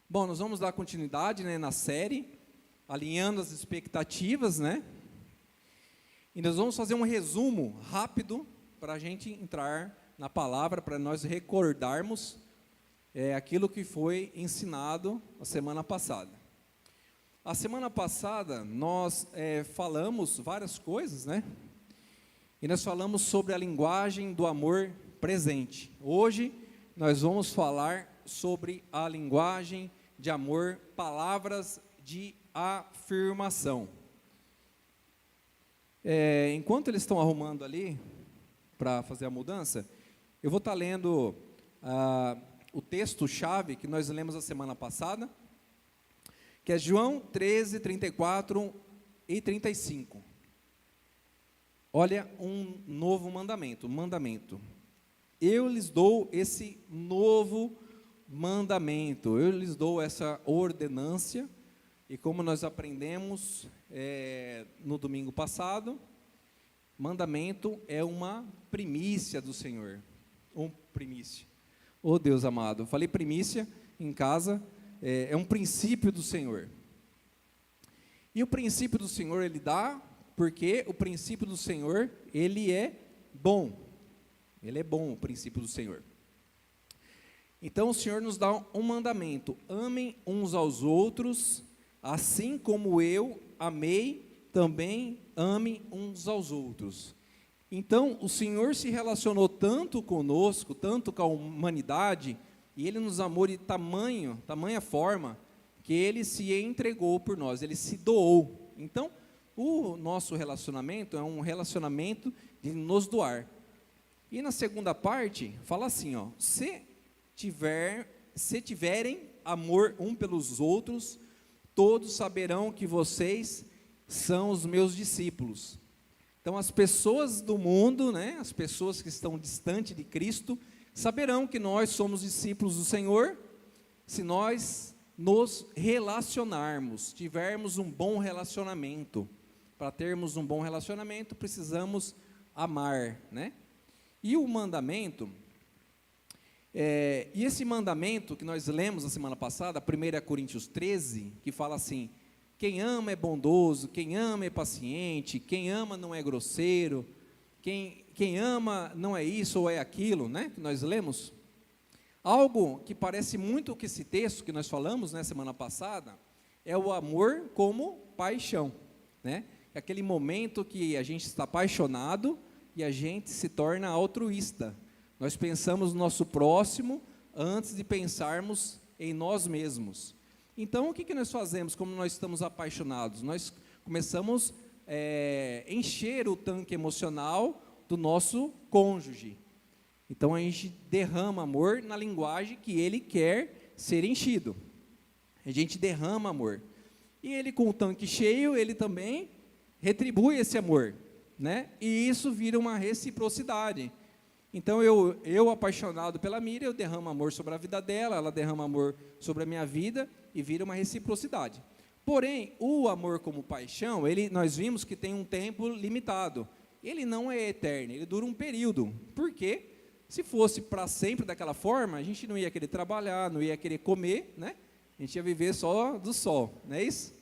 Bom, nós vamos dar continuidade, né, na série, alinhando as expectativas, né? E nós vamos fazer um resumo rápido para a gente entrar na palavra, para nós recordarmos aquilo que foi ensinado a semana passada. A semana passada nós falamos várias coisas, né? E nós falamos sobre a linguagem do amor presente. Hoje nós vamos falar sobre a linguagem de amor, palavras de afirmação. Enquanto eles estão arrumando ali para fazer a mudança, eu vou estar lendo o texto-chave que nós lemos a semana passada, que é João 13, 34 e 35. Olha, um novo mandamento. Eu lhes dou esse novo mandamento, eu lhes dou essa ordenância, e como nós aprendemos no domingo passado, mandamento é uma primícia do Senhor, primícia. Oh Deus amado, falei primícia em casa, é um princípio do Senhor. E o princípio do Senhor Ele dá, porque o princípio do Senhor, Ele é bom. Ele é bom, o princípio do Senhor. Então o Senhor nos dá um mandamento: amem uns aos outros, assim como eu amei, também ame uns aos outros. Então o Senhor se relacionou tanto conosco, tanto com a humanidade, e Ele nos amou de tamanha forma, que Ele se entregou por nós, Ele se doou. Então o nosso relacionamento é um relacionamento de nos doar. E na segunda parte, fala assim, ó: se tiverem amor um pelos outros, todos saberão que vocês são os meus discípulos. Então as pessoas do mundo, né, as pessoas que estão distante de Cristo, saberão que nós somos discípulos do Senhor, se nós nos relacionarmos, tivermos um bom relacionamento. Para termos um bom relacionamento, precisamos amar, né? E o mandamento, e esse mandamento que nós lemos na semana passada, 1 Coríntios 13, que fala assim: quem ama é bondoso, quem ama é paciente, quem ama não é grosseiro, quem ama não é isso ou é aquilo, né? Que nós lemos. Algo que parece muito com esse texto que nós falamos na semana passada, é o amor como paixão, né? É aquele momento que a gente está apaixonado e a gente se torna altruísta. Nós pensamos no nosso próximo antes de pensarmos em nós mesmos. Então, o que nós fazemos como nós estamos apaixonados? Nós começamos a encher o tanque emocional do nosso cônjuge. Então, a gente derrama amor na linguagem que ele quer ser enchido. A gente derrama amor. E ele, com o tanque cheio, ele também retribui esse amor, né? E isso vira uma reciprocidade. Então eu apaixonado pela Miriam, eu derramo amor sobre a vida dela, ela derrama amor sobre a minha vida, e vira uma reciprocidade. Porém, o amor como paixão, nós vimos que tem um tempo limitado. Ele não é eterno, ele dura um período. Por quê? Se fosse para sempre daquela forma, a gente não ia querer trabalhar, não ia querer comer, né? A gente ia viver só do sol, não é isso?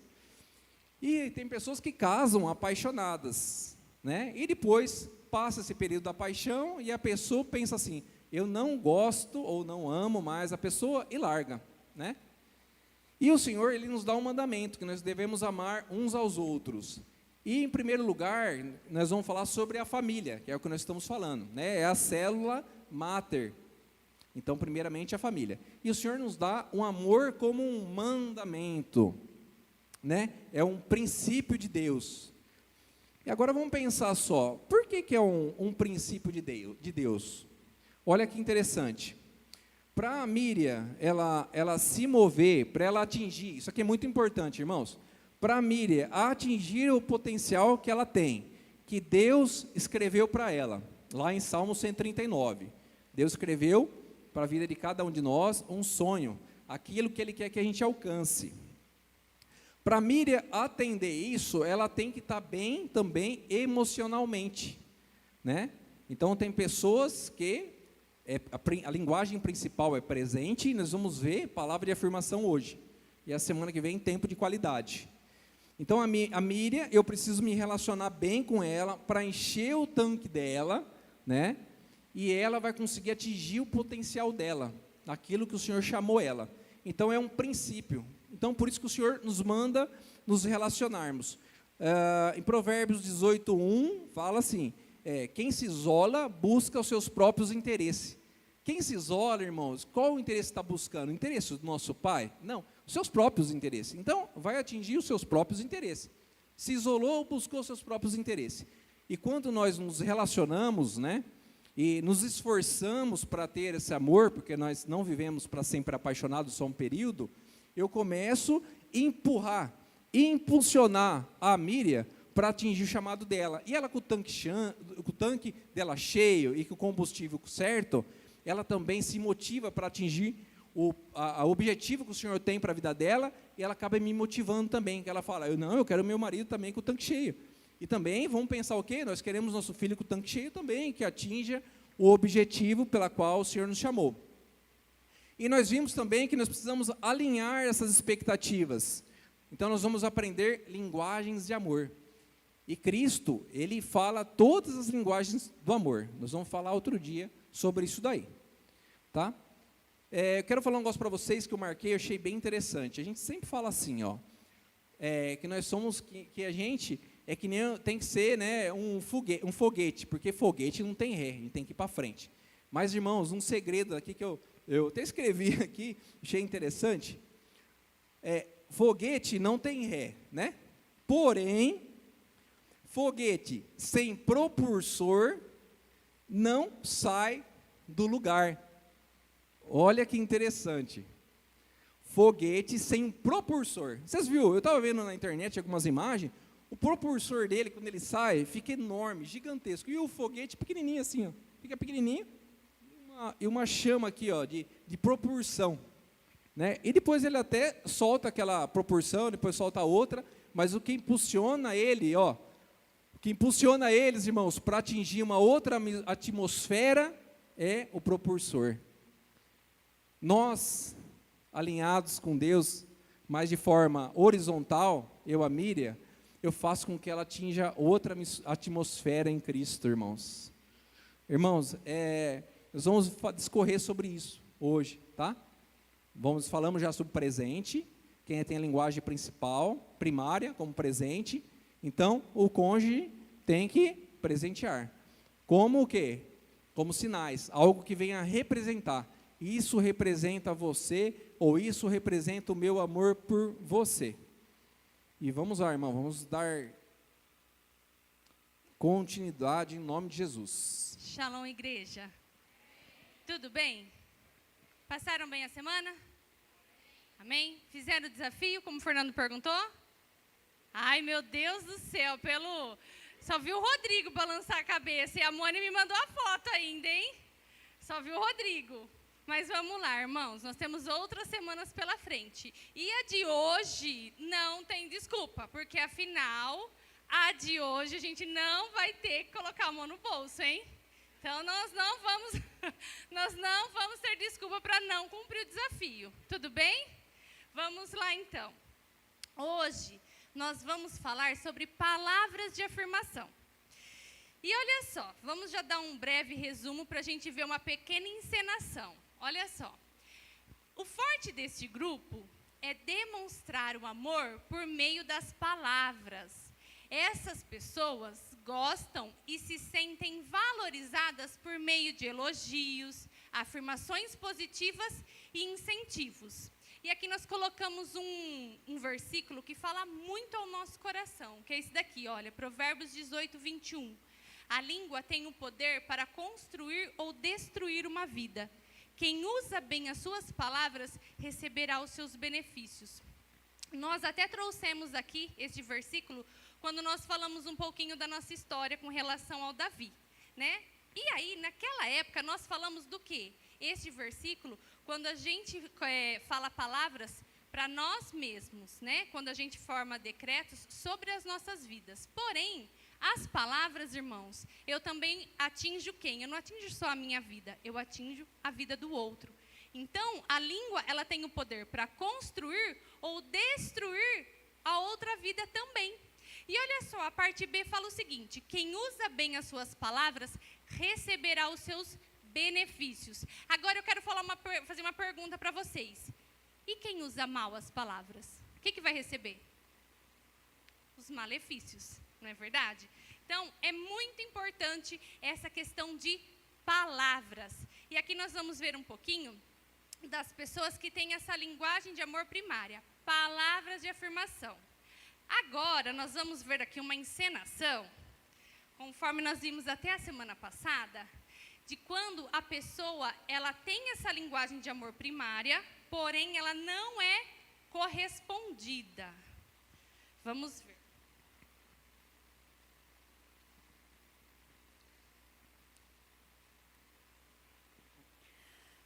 E tem pessoas que casam apaixonadas, né? E depois passa esse período da paixão e a pessoa pensa assim: eu não gosto ou não amo mais a pessoa, e larga, né? E o Senhor, Ele nos dá um mandamento, que nós devemos amar uns aos outros. E em primeiro lugar, nós vamos falar sobre a família, que é o que nós estamos falando, né? É a célula máter. Então, primeiramente, a família. E o Senhor nos dá um amor como um mandamento, né? É um princípio de Deus. E agora vamos pensar só, por que é um princípio de Deus? Olha que interessante. Para a Miriam, ela se mover, para ela atingir, isso aqui é muito importante, irmãos, para a Miriam atingir o potencial que ela tem, que Deus escreveu para ela, lá em Salmo 139. Deus escreveu para a vida de cada um de nós um sonho, aquilo que Ele quer que a gente alcance. Para Miriam atender isso, ela tem que estar bem também emocionalmente, né? Então tem pessoas que A linguagem principal é presente, e nós vamos ver palavra de afirmação hoje. E a semana que vem, tempo de qualidade. Então, a Miriam, eu preciso me relacionar bem com ela para encher o tanque dela, né? E ela vai conseguir atingir o potencial dela, aquilo que o Senhor chamou ela. Então, é um princípio. Então, por isso que o Senhor nos manda nos relacionarmos. Em Provérbios 18:1, fala assim, quem se isola busca os seus próprios interesses. Quem se isola, irmãos, qual o interesse está buscando? O interesse do nosso pai? Não, os seus próprios interesses. Então, vai atingir os seus próprios interesses. Se isolou, buscou os seus próprios interesses. E quando nós nos relacionamos, né, e nos esforçamos para ter esse amor, porque nós não vivemos para sempre apaixonados, só um período, eu começo a empurrar, impulsionar a Miriam para atingir o chamado dela. E ela com o tanque dela cheio e com o combustível certo, ela também se motiva para atingir o objetivo que o Senhor tem para a vida dela, e ela acaba me motivando também, que ela fala, eu quero meu marido também com o tanque cheio. E também, vamos pensar o quê? Nós queremos nosso filho com o tanque cheio também, que atinja o objetivo pela qual o Senhor nos chamou. E nós vimos também que nós precisamos alinhar essas expectativas. Então, nós vamos aprender linguagens de amor. E Cristo, Ele fala todas as linguagens do amor. Nós vamos falar outro dia sobre isso daí. Tá? Eu quero falar um negócio para vocês que eu marquei, eu achei bem interessante. A gente sempre fala assim, que nós somos, que a gente é que nem tem que ser, né, um foguete, porque foguete não tem ré, a gente tem que ir para frente. Mas, irmãos, um segredo aqui que eu até escrevi aqui, achei interessante, foguete não tem ré, né? Porém, foguete sem propulsor não sai do lugar. Olha que interessante. Foguete sem propulsor. Vocês viram? Eu estava vendo na internet algumas imagens. O propulsor dele, quando ele sai, fica enorme, gigantesco. E o foguete pequenininho assim, fica pequenininho. E uma chama aqui, de propulsão. Né? E depois ele até solta aquela propulsão, depois solta outra. Mas o que impulsiona ele, o que impulsiona eles, irmãos, para atingir uma outra atmosfera é o propulsor. Nós, alinhados com Deus, mas de forma horizontal, a Miriam, eu faço com que ela atinja outra atmosfera em Cristo, irmãos. Irmãos, nós vamos discorrer sobre isso hoje, tá? Falamos já sobre presente, quem tem a linguagem primária, como presente. Então, o cônjuge tem que presentear. Como o quê? Como sinais, algo que venha representar. Isso representa você, ou isso representa o meu amor por você. E vamos lá, irmão, vamos dar continuidade em nome de Jesus. Shalom, igreja. Tudo bem? Passaram bem a semana? Amém? Fizeram o desafio, como o Fernando perguntou? Ai, meu Deus do céu, só viu o Rodrigo balançar a cabeça, e a Mônica me mandou a foto ainda, hein? Só viu o Rodrigo. Mas vamos lá, irmãos, nós temos outras semanas pela frente. E a de hoje não tem desculpa, porque afinal, a de hoje a gente não vai ter que colocar a mão no bolso, hein? Então, nós não vamos ter desculpa para não cumprir o desafio. Tudo bem? Vamos lá, então. Hoje, nós vamos falar sobre palavras de afirmação. E olha só, vamos já dar um breve resumo para a gente ver uma pequena encenação. Olha só, o forte deste grupo é demonstrar o amor por meio das palavras. Essas pessoas gostam e se sentem valorizadas por meio de elogios, afirmações positivas e incentivos. E aqui nós colocamos um versículo que fala muito ao nosso coração, que é esse daqui, olha, Provérbios 18:21. A língua tem o poder para construir ou destruir uma vida. Quem usa bem as suas palavras receberá os seus benefícios. Nós até trouxemos aqui este versículo quando nós falamos um pouquinho da nossa história com relação ao Davi, né? E aí, naquela época, nós falamos do quê? Este versículo, quando a gente fala palavras para nós mesmos, né? Quando a gente forma decretos sobre as nossas vidas. Porém, as palavras, irmãos, eu também atinjo quem? Eu não atinjo só a minha vida, eu atinjo a vida do outro. Então, a língua, ela tem o poder para construir ou destruir a outra vida também. E olha só, a parte B fala o seguinte: quem usa bem as suas palavras receberá os seus benefícios. Agora eu quero fazer uma pergunta para vocês. E quem usa mal as palavras? O que vai receber? Os malefícios, não é verdade? Então, é muito importante essa questão de palavras. E aqui nós vamos ver um pouquinho das pessoas que têm essa linguagem de amor primária, palavras de afirmação. Agora, nós vamos ver aqui uma encenação, conforme nós vimos até a semana passada, de quando a pessoa, ela tem essa linguagem de amor primária, porém ela não é correspondida. Vamos ver.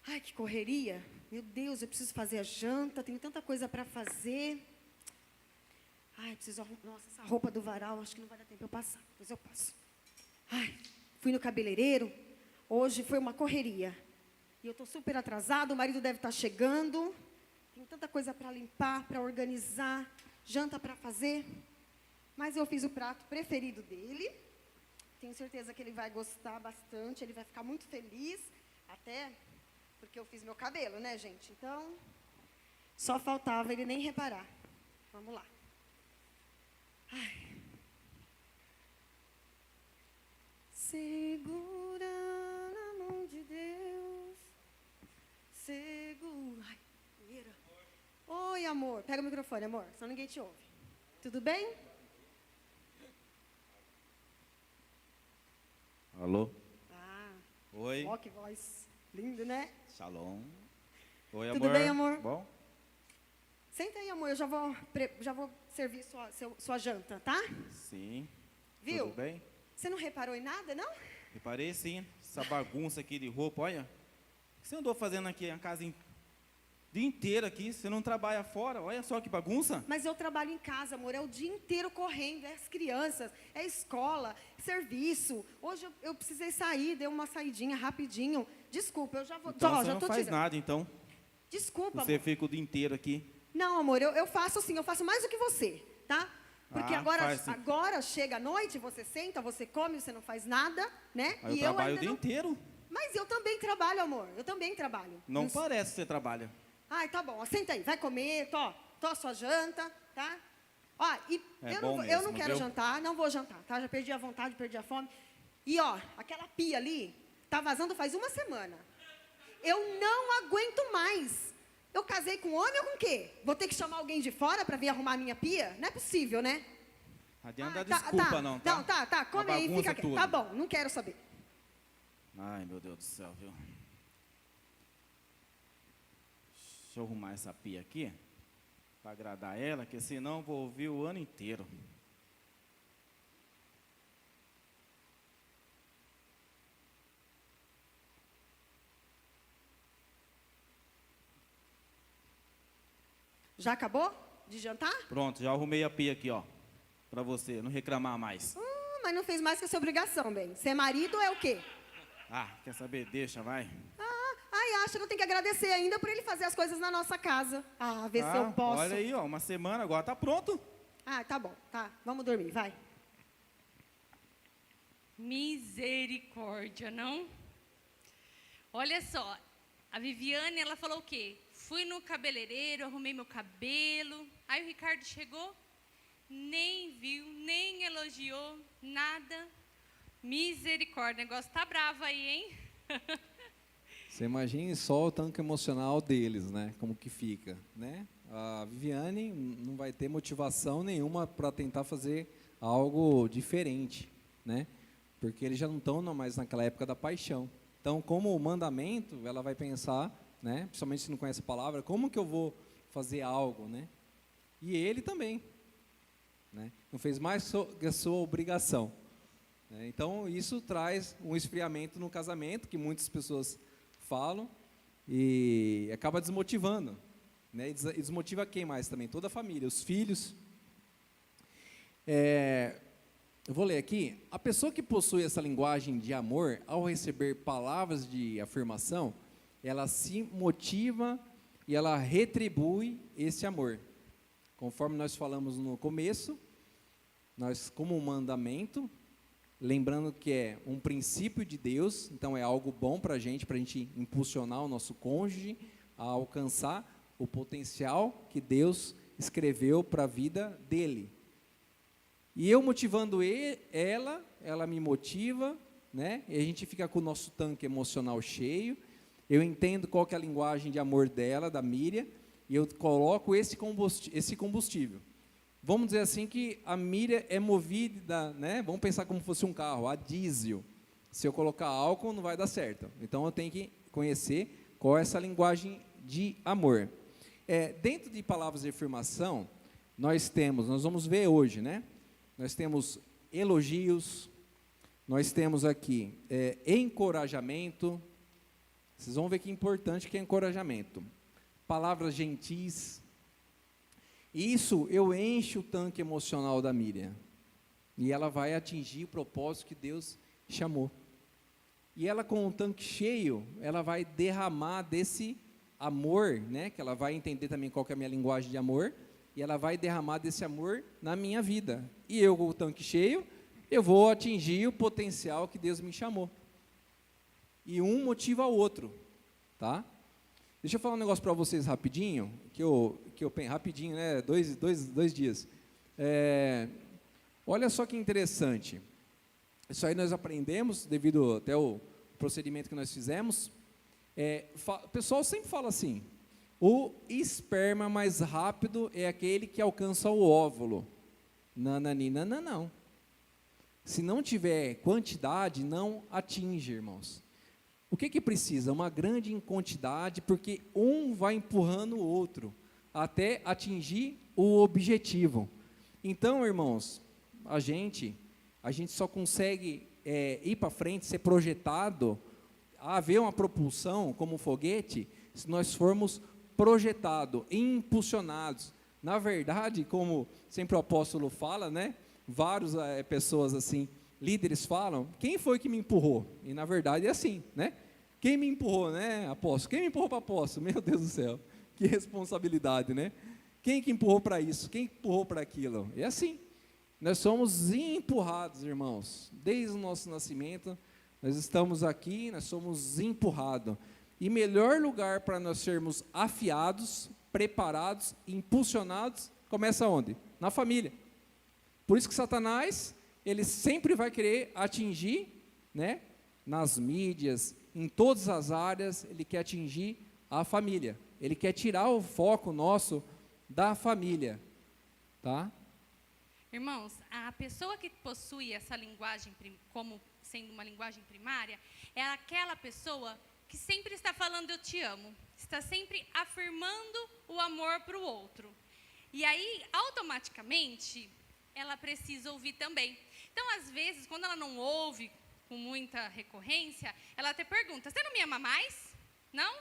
Ai, que correria. Meu Deus, eu preciso fazer a janta, tenho tanta coisa para fazer. Ai, preciso arrumar. Nossa, essa roupa do varal, acho que não vai dar tempo eu passar. Depois eu passo. Ai, fui no cabeleireiro. Hoje foi uma correria. E eu estou super atrasada, o marido deve estar chegando. Tenho tanta coisa para limpar, para organizar, janta para fazer. Mas eu fiz o prato preferido dele. Tenho certeza que ele vai gostar bastante, ele vai ficar muito feliz. Até porque eu fiz meu cabelo, né, gente? Então, só faltava ele nem reparar. Vamos lá. Ai. Segura na mão de Deus. Segura. Ai, primeira. Oi, amor. Pega o microfone, amor, senão ninguém te ouve. Tudo bem? Alô? Ah. Oi. Ó, que voz. Lindo, né? Shalom. Oi, amor. Tudo bem, amor? Bom? Senta aí, amor. Eu já vou servir sua janta, tá? Sim. Viu? Tudo bem? Você não reparou em nada, não? Reparei sim. Essa bagunça aqui de roupa, olha. O que você andou fazendo aqui a casa dia inteiro aqui? Você não trabalha fora? Olha só que bagunça. Mas eu trabalho em casa, amor. É o dia inteiro correndo. É as crianças, é escola, serviço. Hoje eu precisei sair, dei uma saidinha rapidinho. Desculpa, eu já vou. Então Ó, você já não tô faz tirando. nada, então. Desculpa, Você amor. fica o dia inteiro aqui. Não, amor, eu faço sim, eu faço mais do que você, tá? Porque faz sim. agora chega a noite, você senta, você come, você não faz nada, né? Aí eu E trabalho o ainda dia não. inteiro. Mas eu também trabalho, amor. Eu também trabalho. Não parece que você trabalha. Ai, tá bom. Senta aí, vai comer, tô a sua janta, tá? Ó, e É eu bom não mesmo, quero viu? jantar, não vou jantar, tá? Já perdi a vontade, perdi a fome. E ó, aquela pia ali tá vazando faz uma semana. Eu não aguento mais. Eu casei com homem ou com o quê? Vou ter que chamar alguém de fora para vir arrumar a minha pia? Não é possível, né? Não adianta dar desculpa, não, tá? Não, tá, come Uma aí, bagunça fica quieto. tudo. Tá bom, não quero saber. Ai, meu Deus do céu, viu? Deixa eu arrumar essa pia aqui, para agradar ela, que senão eu vou ouvir o ano inteiro. Já acabou de jantar? Pronto, já arrumei a pia aqui, ó, para você não reclamar mais. Mas não fez mais que a sua obrigação, bem. Ser marido é o quê? Ah, quer saber? Deixa, vai. Ai, acha que eu tenho que agradecer ainda por ele fazer as coisas na nossa casa. Ah, ver se eu posso. Olha aí, ó, uma semana agora tá pronto. Ah, tá bom, tá. Vamos dormir, vai. Misericórdia, não? Olha só, a Viviane, ela falou o quê? Fui no cabeleireiro, arrumei meu cabelo. Aí o Ricardo chegou, nem viu, nem elogiou, nada. Misericórdia, o negócio tá bravo aí, hein? Você imagine só o tanque emocional deles, né? Como que fica, né? A Viviane não vai ter motivação nenhuma para tentar fazer algo diferente, né? Porque eles já não estão mais naquela época da paixão. Então, como mandamento, ela vai pensar, né? Principalmente se não conhece a palavra, como que eu vou fazer algo, né? E ele também, né? Não fez mais que a sua obrigação. Né? Então, isso traz um esfriamento no casamento, que muitas pessoas falam, e acaba desmotivando. Né? E desmotiva quem mais também? Toda a família, os filhos. eu vou ler aqui. A pessoa que possui essa linguagem de amor, ao receber palavras de afirmação, ela se motiva e ela retribui esse amor. Conforme nós falamos no começo, nós, como um mandamento, lembrando que é um princípio de Deus, então é algo bom para a gente impulsionar o nosso cônjuge a alcançar o potencial que Deus escreveu para a vida dele. E eu motivando ela me motiva, né? E a gente fica com o nosso tanque emocional cheio. Eu entendo qual que é a linguagem de amor dela, da Miriam, e eu coloco esse combustível. Vamos dizer assim que a Miriam é movida, né? Vamos pensar como fosse um carro, a diesel. Se eu colocar álcool, não vai dar certo. Então, eu tenho que conhecer qual é essa linguagem de amor. Dentro de palavras de afirmação, nós vamos ver hoje, né? Nós temos elogios, nós temos aqui encorajamento. Vocês vão ver que importante que é encorajamento. Palavras gentis. Isso eu encho o tanque emocional da Miriam. E ela vai atingir o propósito que Deus chamou. E ela, com o tanque cheio, ela vai derramar desse amor, né? Que ela vai entender também qual que é a minha linguagem de amor. E ela vai derramar desse amor na minha vida. E eu, com o tanque cheio, eu vou atingir o potencial que Deus me chamou. E um motiva o outro, tá? Deixa eu falar um negócio para vocês rapidinho, que eu rapidinho, né? Dois dias. Olha só que interessante. Isso aí nós aprendemos devido até o procedimento que nós fizemos. O pessoal sempre fala assim: o esperma mais rápido é aquele que alcança o óvulo. Não. Se não tiver quantidade, não atinge, irmãos. O que precisa? Uma grande quantidade, porque um vai empurrando o outro, até atingir o objetivo. Então, irmãos, a gente só consegue ir para frente, ser projetado, haver uma propulsão como um foguete, se nós formos projetados, impulsionados. Na verdade, como sempre o apóstolo fala, né? Várias pessoas assim, líderes falam: quem foi que me empurrou? E na verdade é assim, né? Quem me empurrou, né, apóstolo? Quem me empurrou para apóstolo? Meu Deus do céu, que responsabilidade, né? Quem que empurrou para isso? Quem empurrou para aquilo? É assim, nós somos empurrados, irmãos, desde o nosso nascimento, nós estamos aqui, nós somos empurrados. E melhor lugar para nós sermos afiados, preparados, impulsionados, começa onde? Na família. Por isso que Satanás, ele sempre vai querer atingir, né, nas mídias, em todas as áreas, ele quer atingir a família. Ele quer tirar o foco nosso da família, tá? Irmãos, a pessoa que possui essa linguagem como sendo uma linguagem primária é aquela pessoa que sempre está falando eu te amo, está sempre afirmando o amor para o outro. E aí, automaticamente, ela precisa ouvir também. Então, às vezes, quando ela não ouve com muita recorrência, ela até pergunta: você não me ama mais? Não?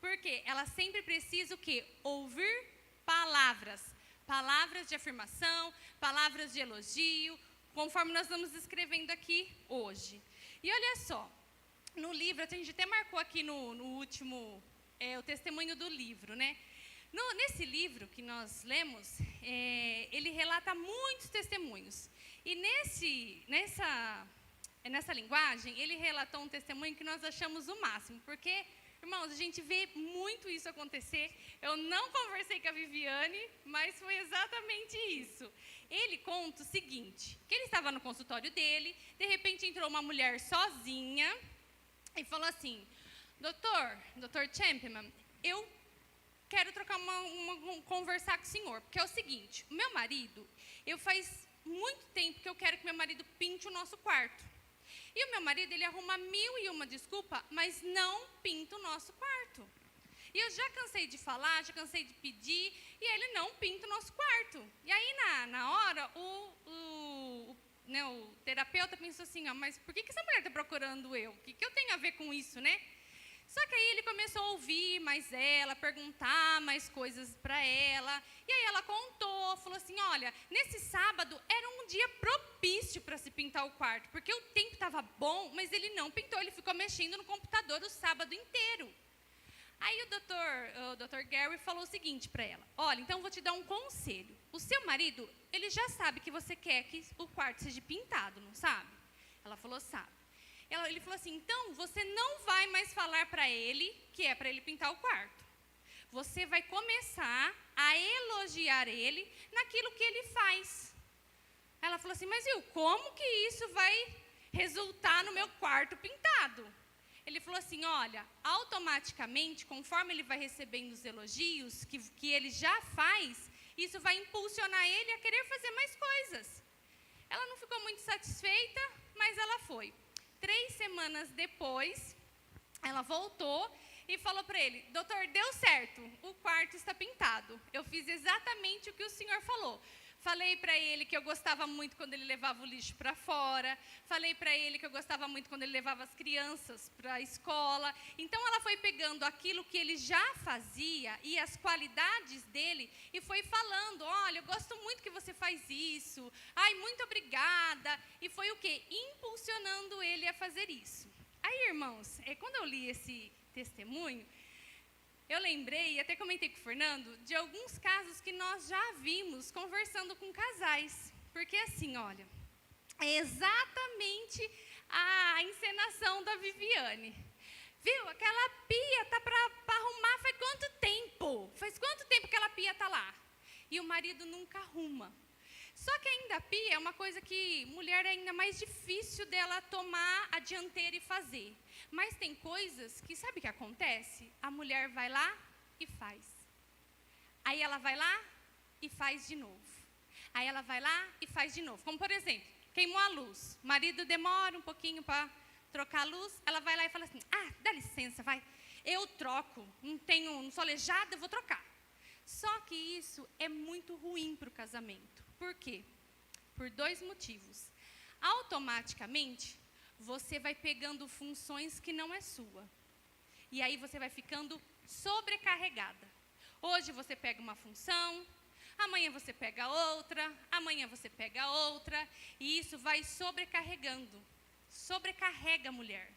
Porque ela sempre precisa o quê? Ouvir palavras. Palavras de afirmação, palavras de elogio, conforme nós vamos escrevendo aqui hoje. E olha só, no livro, a gente até marcou aqui no último, o testemunho do livro, né? Nesse livro que nós lemos, ele relata muitos testemunhos. E nessa linguagem, ele relatou um testemunho que nós achamos o máximo, porque, irmãos, a gente vê muito isso acontecer. Eu não conversei com a Viviane, mas foi exatamente isso. Ele conta o seguinte, que ele estava no consultório dele, de repente entrou uma mulher sozinha e falou assim: Dr. Champman, eu quero conversar com o senhor, porque é o seguinte, o meu marido, faz muito tempo que eu quero que meu marido pinte o nosso quarto. E o meu marido, ele arruma 1001 desculpa, mas não pinta o nosso quarto. E eu já cansei de falar, já cansei de pedir, e ele não pinta o nosso quarto. E aí, na hora, o terapeuta pensou assim: mas por que essa mulher está procurando eu? O que eu tenho a ver com isso, né? Só que aí ele começou a ouvir mais ela, perguntar mais coisas para ela. E aí ela contou, falou assim, olha, nesse sábado era um dia propício para se pintar o quarto, porque o tempo estava bom, mas ele não pintou, ele ficou mexendo no computador o sábado inteiro. Aí o doutor Gary falou o seguinte para ela, olha, então vou te dar um conselho. O seu marido, ele já sabe que você quer que o quarto seja pintado, não sabe? Ela falou, sabe. Ele falou assim, então você não vai mais falar para ele que é para ele pintar o quarto. Você vai começar a elogiar ele naquilo que ele faz. Ela falou assim, mas viu, como que isso vai resultar no meu quarto pintado? Ele falou assim, olha, automaticamente, conforme ele vai recebendo os elogios que ele já faz, isso vai impulsionar ele a querer fazer mais coisas. Ela não ficou muito satisfeita, mas ela foi. 3 semanas depois, ela voltou e falou para ele, doutor, deu certo, o quarto está pintado. Eu fiz exatamente o que o senhor falou. Falei para ele que eu gostava muito quando ele levava o lixo para fora. Falei para ele que eu gostava muito quando ele levava as crianças para a escola. Então, ela foi pegando aquilo que ele já fazia e as qualidades dele e foi falando, olha, eu gosto muito que você faz isso. Ai, muito obrigada. E foi o quê? Impulsionando ele a fazer isso. Aí, irmãos, quando eu li esse testemunho, eu lembrei, e até comentei com o Fernando, de alguns casos que nós já vimos conversando com casais. Porque assim, olha, é exatamente a encenação da Viviane. Viu, aquela pia tá para arrumar faz quanto tempo? Faz quanto tempo que aquela pia tá lá? E o marido nunca arruma. Só que ainda a pia é uma coisa que mulher é ainda mais difícil dela tomar a dianteira e fazer. Mas tem coisas que, sabe o que acontece? A mulher vai lá e faz. Aí ela vai lá e faz de novo. Aí ela vai lá e faz de novo. Como, por exemplo, queimou a luz. O marido demora um pouquinho para trocar a luz. Ela vai lá e fala assim, dá licença, vai. Eu troco, não sou aleijada, eu vou trocar. Só que isso é muito ruim para o casamento. Por quê? Por 2 motivos. Automaticamente, você vai pegando funções que não é sua. E aí você vai ficando sobrecarregada. Hoje você pega uma função, amanhã você pega outra, amanhã você pega outra, e isso vai sobrecarregando. Sobrecarrega a mulher.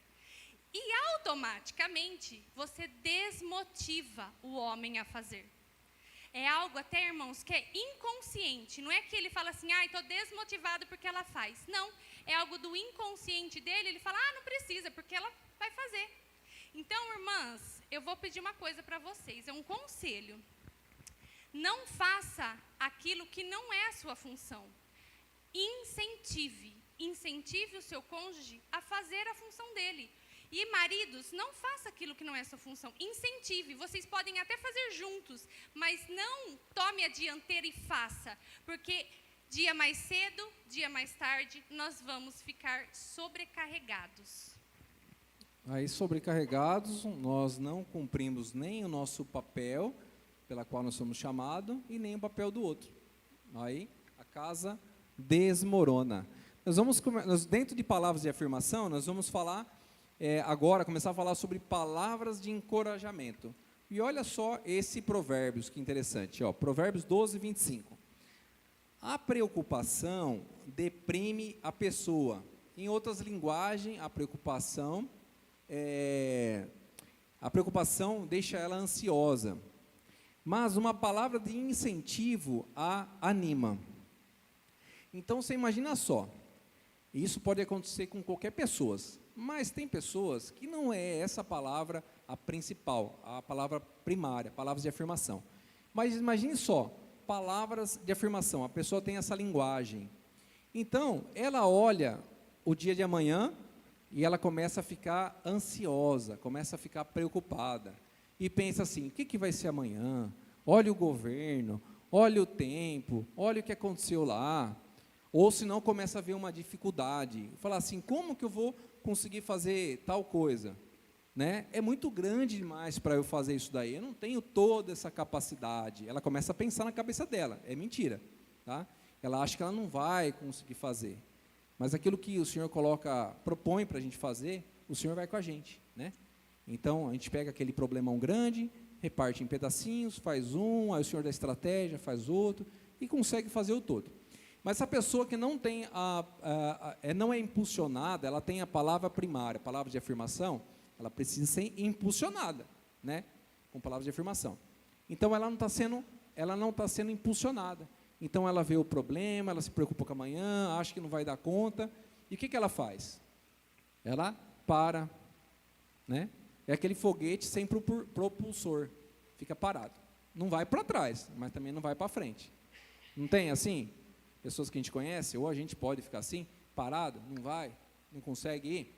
E automaticamente, você desmotiva o homem a fazer. É algo até, irmãos, que é inconsciente. Não é que ele fala assim, estou desmotivado porque ela faz. Não, é algo do inconsciente dele. Ele fala, não precisa, porque ela vai fazer. Então, irmãs, eu vou pedir uma coisa para vocês. É um conselho. Não faça aquilo que não é a sua função. Incentive o seu cônjuge a fazer a função dele. E maridos, não faça aquilo que não é sua função. Incentive. Vocês podem até fazer juntos, mas não tome a dianteira e faça. Porque dia mais cedo, dia mais tarde, nós vamos ficar sobrecarregados. Aí, sobrecarregados, nós não cumprimos nem o nosso papel, pela qual nós somos chamados, e nem o papel do outro. Aí, a casa desmorona. Dentro de palavras de afirmação, nós vamos falar... agora, começar a falar sobre palavras de encorajamento. E olha só esse Provérbios, que interessante. Provérbios 12, 25. A preocupação deprime a pessoa. Em outras linguagens, a preocupação deixa ela ansiosa. Mas uma palavra de incentivo a anima. Então, você imagina só. Isso pode acontecer com qualquer pessoa. Mas tem pessoas que não é essa palavra a principal, a palavra primária, palavras de afirmação. Mas imagine só, palavras de afirmação, a pessoa tem essa linguagem. Então, ela olha o dia de amanhã e ela começa a ficar ansiosa, começa a ficar preocupada. E pensa assim, o que vai ser amanhã? Olha o governo, olha o tempo, olha o que aconteceu lá. Ou se não, começa a ver uma dificuldade. Falar assim, como que eu vou conseguir fazer tal coisa? Né? É muito grande demais para eu fazer isso daí. Eu não tenho toda essa capacidade. Ela começa a pensar na cabeça dela. É mentira. Tá? Ela acha que ela não vai conseguir fazer. Mas aquilo que o Senhor propõe para a gente fazer, o Senhor vai com a gente. Né? Então, a gente pega aquele problemão grande, reparte em pedacinhos, faz um, aí o senhor da estratégia faz outro, e consegue fazer o todo. Mas essa pessoa que não tem não é impulsionada, ela tem a palavra primária, a palavra de afirmação, ela precisa ser impulsionada, né? Com palavras de afirmação. Então, ela não está sendo impulsionada. Então, ela vê o problema, ela se preocupa com amanhã, acha que não vai dar conta, e o que ela faz? Ela para, né? É aquele foguete sem propulsor, fica parado. Não vai para trás, mas também não vai para frente. Não tem assim? Pessoas que a gente conhece, ou a gente pode ficar assim, parado, não vai, não consegue ir.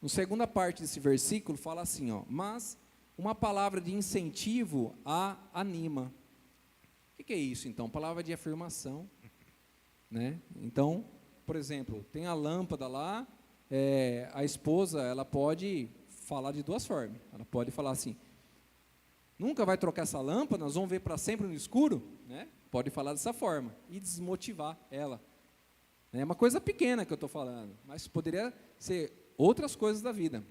Na segunda parte desse versículo fala assim, ó, mas uma palavra de incentivo a anima. O que é isso então? Palavra de afirmação, né? Então, por exemplo, tem a lâmpada lá, a esposa, ela pode falar de duas formas. Ela pode falar assim, nunca vai trocar essa lâmpada, nós vamos ver para sempre no escuro, né? Pode falar dessa forma e desmotivar ela. É uma coisa pequena que eu estou falando, mas poderia ser outras coisas da vida.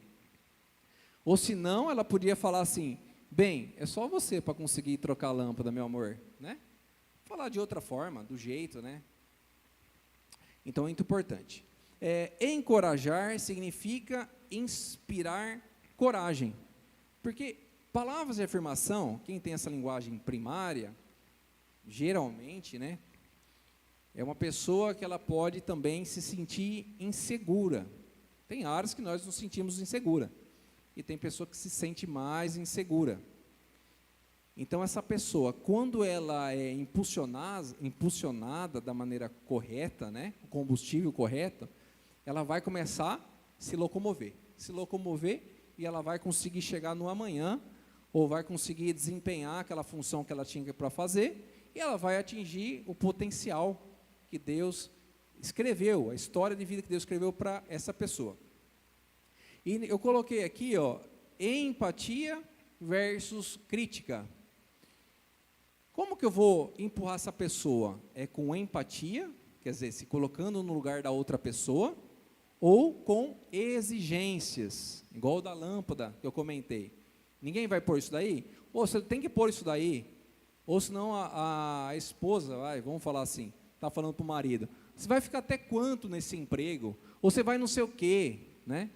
Ou se não, ela podia falar assim, bem, é só você para conseguir trocar a lâmpada, meu amor, né? Falar de outra forma, do jeito, né? Então, é muito importante. Encorajar significa inspirar coragem. Porque palavras de afirmação, quem tem essa linguagem primária, geralmente, né? É uma pessoa que ela pode também se sentir insegura. Tem áreas que nós nos sentimos insegura. E tem pessoa que se sente mais insegura. Então, essa pessoa, quando ela é impulsionada da maneira correta, né, o combustível correto, ela vai começar a se locomover, e ela vai conseguir chegar no amanhã, ou vai conseguir desempenhar aquela função que ela tinha para fazer, e ela vai atingir o potencial que Deus escreveu, a história de vida que Deus escreveu para essa pessoa. E eu coloquei aqui, ó, empatia versus crítica. Como que eu vou empurrar essa pessoa? É com empatia, quer dizer, se colocando no lugar da outra pessoa, ou com exigências, igual o da lâmpada que eu comentei. Ninguém vai pôr isso daí? Ou você tem que pôr isso daí, ou senão a esposa, vamos falar assim, está falando para o marido, você vai ficar até quanto nesse emprego? Ou você vai não sei o quê, né?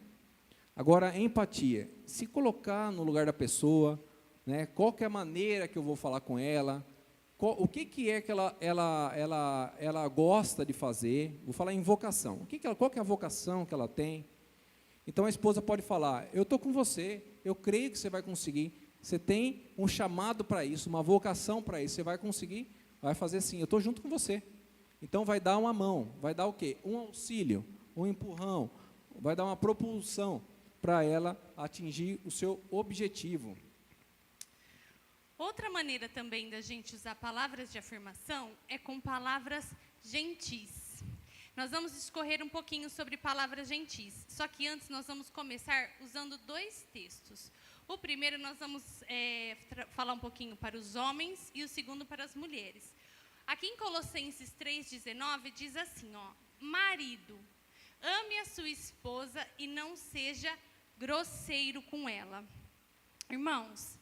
Agora, empatia, se colocar no lugar da pessoa, né, qual que é a maneira que eu vou falar com ela, o que é que ela gosta de fazer, vou falar em vocação, qual que é a vocação que ela tem. Então a esposa pode falar, eu estou com você, eu creio que você vai conseguir, você tem um chamado para isso, uma vocação para isso, você vai conseguir, vai fazer assim, eu estou junto com você. Então vai dar uma mão, vai dar o quê? Um auxílio, um empurrão, vai dar uma propulsão para ela atingir o seu objetivo. Outra maneira também da gente usar palavras de afirmação é com palavras gentis. Nós vamos discorrer um pouquinho sobre palavras gentis, só que antes nós vamos começar usando dois textos. O primeiro nós vamos falar um pouquinho para os homens e o segundo para as mulheres. Aqui em Colossenses 3,19 diz assim, ó, marido, ame a sua esposa e não seja grosseiro com ela. Irmãos,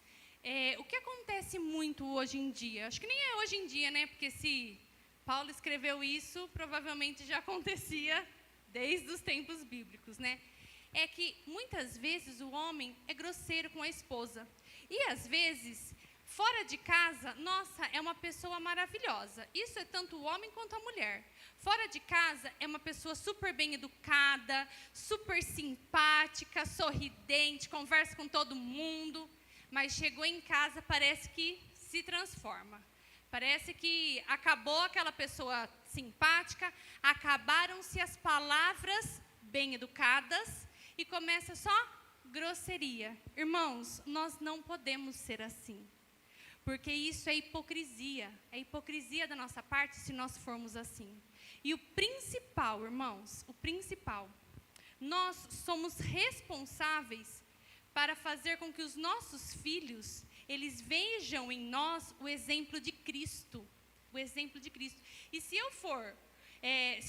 o que acontece muito hoje em dia, acho que nem é hoje em dia, né, porque se Paulo escreveu isso, provavelmente já acontecia desde os tempos bíblicos, né, é que muitas vezes o homem é grosseiro com a esposa, e às vezes, fora de casa, nossa, é uma pessoa maravilhosa, isso é tanto o homem quanto a mulher. Fora de casa é uma pessoa super bem educada, super simpática, sorridente, conversa com todo mundo, mas chegou em casa, parece que se transforma. Parece que acabou aquela pessoa simpática, acabaram-se as palavras bem educadas e começa só grosseria. Irmãos, nós não podemos ser assim, porque isso é hipocrisia da nossa parte se nós formos assim. E o principal, irmãos, nós somos responsáveis para fazer com que os nossos filhos, eles vejam em nós o exemplo de Cristo. E se eu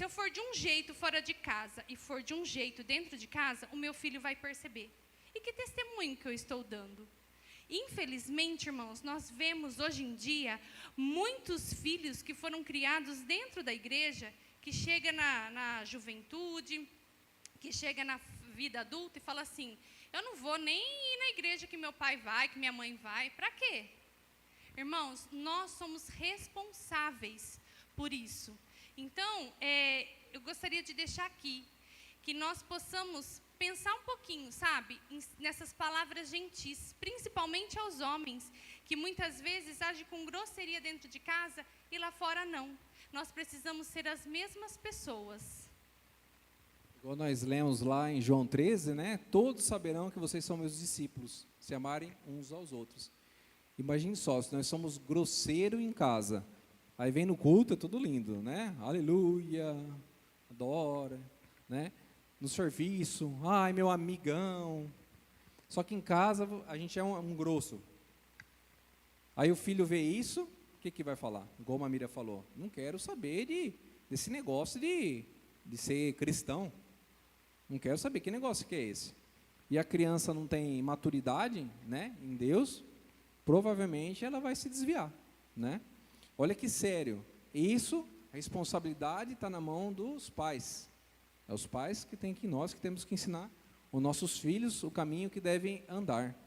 for de um jeito fora de casa e for de um jeito dentro de casa, o meu filho vai perceber. que testemunho que eu estou dando? Infelizmente, irmãos, nós vemos hoje em dia muitos filhos que foram criados dentro da igreja, que chega na juventude, que chega na vida adulta e fala assim, eu não vou nem ir na igreja que meu pai vai, que minha mãe vai, para quê? Irmãos, nós somos responsáveis por isso. Então, eu gostaria de deixar aqui, que nós possamos pensar um pouquinho, sabe, nessas palavras gentis, principalmente aos homens, que muitas vezes agem com grosseria dentro de casa e lá fora não. Nós precisamos ser as mesmas pessoas. Igual nós lemos lá em João 13, né? Todos saberão que vocês são meus discípulos, se amarem uns aos outros. Imagine só, se nós somos grosseiros em casa, aí vem no culto, é tudo lindo, né? Aleluia, adora, né? No serviço, ai, meu amigão. Só que em casa a gente é um grosso. Aí o filho vê isso, o que vai falar? Igual a Mamíria falou, não quero saber desse negócio de ser cristão. Não quero saber que negócio que é esse. E a criança não tem maturidade, né, em Deus, provavelmente ela vai se desviar, né? Olha que sério. Isso, a responsabilidade está na mão dos pais. É os pais nós que temos que ensinar os nossos filhos o caminho que devem andar.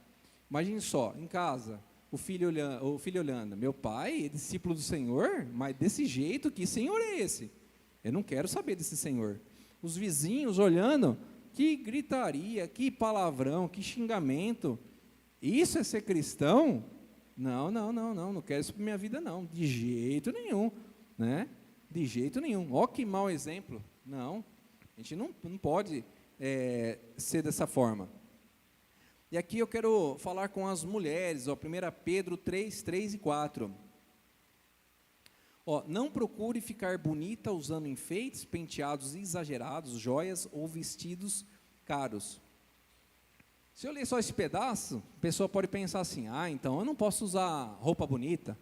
Imagine só, em casa, o filho olhando, meu pai é discípulo do Senhor, mas desse jeito, que Senhor é esse? Eu não quero saber desse Senhor. Os vizinhos olhando, que gritaria, que palavrão, que xingamento. Isso é ser cristão? Não quero isso para minha vida não, de jeito nenhum, né? De jeito nenhum. Ó que mau exemplo. Não, a gente não pode ser dessa forma. E aqui eu quero falar com as mulheres, ó, 1 Pedro 3, 3 e 4. Ó, não procure ficar bonita usando enfeites, penteados exagerados, joias ou vestidos caros. Se eu ler só esse pedaço, a pessoa pode pensar assim, então eu não posso usar roupa bonita,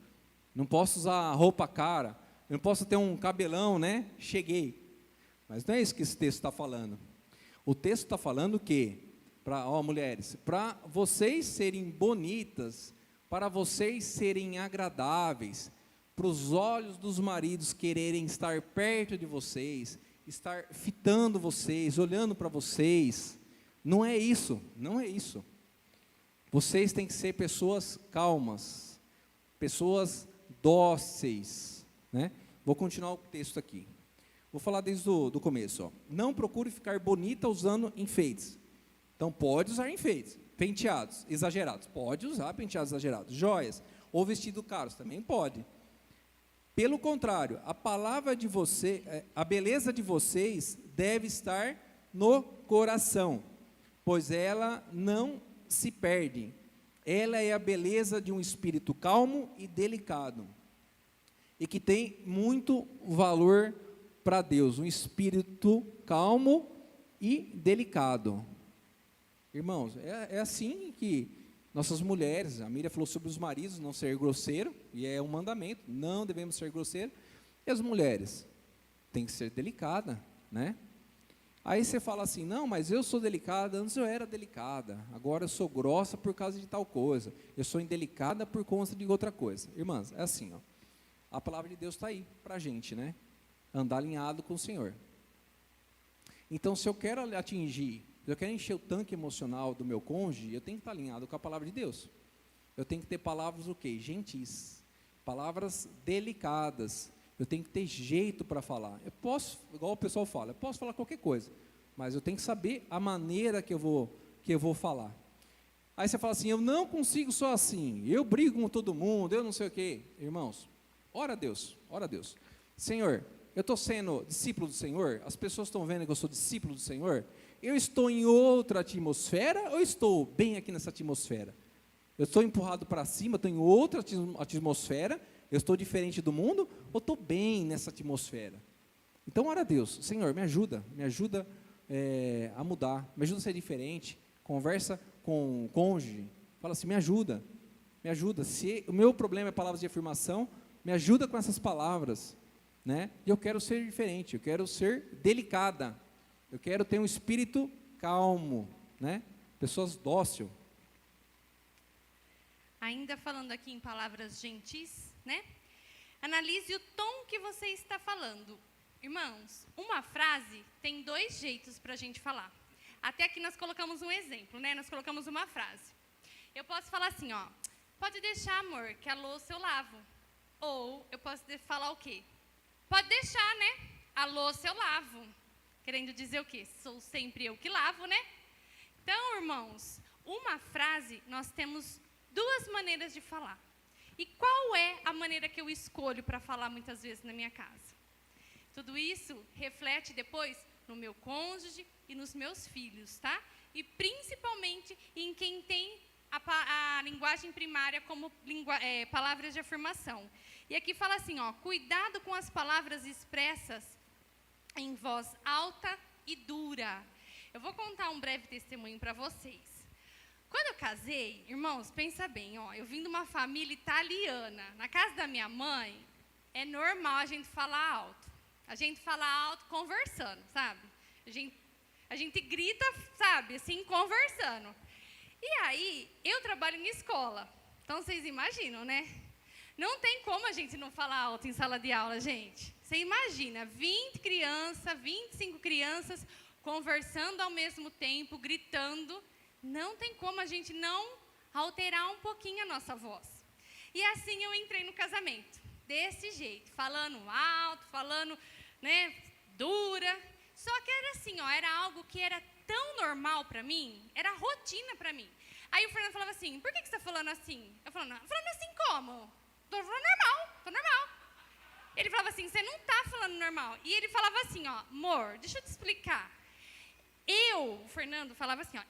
não posso usar roupa cara, eu não posso ter um cabelão, né? Cheguei. Mas não é isso que esse texto está falando. O texto está falando que, mulheres, para vocês serem bonitas, para vocês serem agradáveis, para os olhos dos maridos quererem estar perto de vocês, estar fitando vocês, olhando para vocês, não é isso. Vocês têm que ser pessoas calmas, pessoas dóceis, né? Vou continuar o texto aqui. Vou falar desde o começo. Ó. Não procure ficar bonita usando enfeites. Então, pode usar enfeites. Penteados exagerados. Pode usar penteados exagerados. Joias ou vestido caros. Também pode. Pelo contrário, a beleza de vocês deve estar no coração, pois ela não se perde. Ela é a beleza de um espírito calmo e delicado. E que tem muito valor para Deus, um espírito calmo e delicado. Irmãos, é assim que nossas mulheres, a Miriam falou sobre os maridos não ser grosseiro, e é um mandamento, não devemos ser grosseiros, e as mulheres têm que ser delicada, né? Aí você fala assim, não, mas eu sou delicada, antes eu era delicada, agora eu sou grossa por causa de tal coisa, eu sou indelicada por conta de outra coisa. Irmãs, é assim, ó, a palavra de Deus está aí para a gente, né? Andar alinhado com o Senhor. Então, se eu quero encher o tanque emocional do meu cônjuge, eu tenho que estar alinhado com a palavra de Deus. Eu tenho que ter palavras o quê? Gentis, palavras delicadas. Eu tenho que ter jeito para falar. Eu posso, igual o pessoal fala, eu posso falar qualquer coisa, mas eu tenho que saber a maneira que eu vou falar. Aí você fala assim, eu não consigo só assim, eu brigo com todo mundo, eu não sei o quê. Irmãos, ora a Deus. Senhor, eu estou sendo discípulo do Senhor? As pessoas estão vendo que eu sou discípulo do Senhor? Eu estou em outra atmosfera ou estou bem aqui nessa atmosfera? Eu estou empurrado para cima, estou em outra atmosfera, eu estou diferente do mundo ou estou bem nessa atmosfera? Então, ora a Deus, Senhor, me ajuda a mudar, me ajuda a ser diferente, conversa com o cônjuge, fala assim, me ajuda, se o meu problema é palavras de afirmação, me ajuda com essas palavras, né? E eu quero ser diferente, eu quero ser delicada, eu quero ter um espírito calmo, né? A pessoas dóceis. Ainda falando aqui em palavras gentis, né? Analise o tom que você está falando. Irmãos, uma frase tem 2 jeitos para a gente falar. Até aqui nós colocamos um exemplo, né? Nós colocamos uma frase. Eu posso falar assim, ó. Pode deixar, amor, que a louça eu lavo. Ou eu posso falar o quê? Pode deixar, né? A louça eu lavo. Querendo dizer o quê? Sou sempre eu que lavo, né? Então, irmãos, uma frase nós temos 2 maneiras de falar. E qual é a maneira que eu escolho para falar muitas vezes na minha casa? Tudo isso reflete depois no meu cônjuge e nos meus filhos, tá? E principalmente em quem tem a linguagem primária como palavras de afirmação. E aqui fala assim, ó, cuidado com as palavras expressas em voz alta e dura. Eu vou contar um breve testemunho para vocês. Quando eu casei, irmãos, pensa bem, ó, eu vim de uma família italiana. Na casa da minha mãe, é normal a gente falar alto. A gente fala alto conversando, sabe? A gente grita, sabe, assim, conversando. E aí, eu trabalho em escola. Então, vocês imaginam, né? Não tem como a gente não falar alto em sala de aula, gente. Você imagina, 20 crianças, 25 crianças conversando ao mesmo tempo, gritando. Não tem como a gente não alterar um pouquinho a nossa voz. E assim eu entrei no casamento, desse jeito, falando alto, falando, né, dura. Só que era assim, ó, era algo que era tão normal para mim, era rotina para mim. Aí o Fernando falava assim, por que você está falando assim? Eu falando assim como? Estou falando normal, estou normal. Ele falava assim, você não está falando normal. E ele falava assim, ó, amor, deixa eu te explicar. O Fernando falava assim, ó,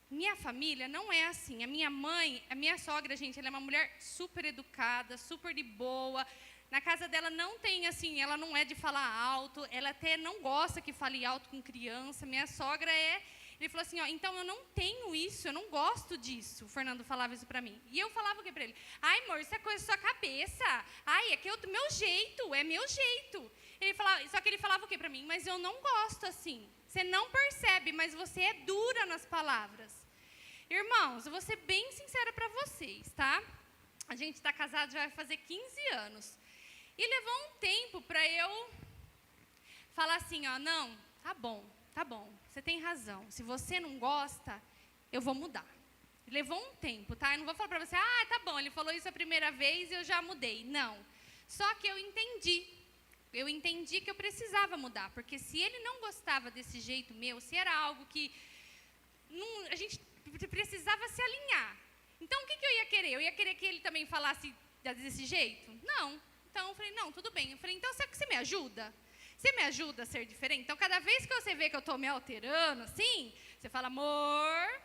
minha família não é assim. A minha mãe, a minha sogra, gente, ela é uma mulher super educada, super de boa. Na casa dela não tem assim, ela não é de falar alto, ela até não gosta que fale alto com criança. Minha sogra é... Ele falou assim, ó, então eu não tenho isso, eu não gosto disso. O Fernando falava isso pra mim. E eu falava o que pra ele? Ai, amor, isso é coisa da sua cabeça. Ai, é que é do meu jeito, é meu jeito. Ele falava, só que ele falava o que pra mim? Mas eu não gosto assim. Você não percebe, mas você é dura nas palavras. Irmãos, eu vou ser bem sincera pra vocês, tá? A gente está casado já vai fazer 15 anos. E levou um tempo para eu falar assim, ó, não, tá bom, você tem razão. Se você não gosta, eu vou mudar. Levou um tempo, tá? Eu não vou falar para você, tá bom, ele falou isso a primeira vez e eu já mudei. Não. Só que eu entendi que eu precisava mudar, porque se ele não gostava desse jeito meu, se era algo que a gente precisava se alinhar. Então, o que eu ia querer? Eu ia querer que ele também falasse desse jeito? Não. Então, eu falei, não, tudo bem. Eu falei, então, será que você me ajuda? Você me ajuda a ser diferente? Então, cada vez que você vê que eu estou me alterando, assim, você fala, amor.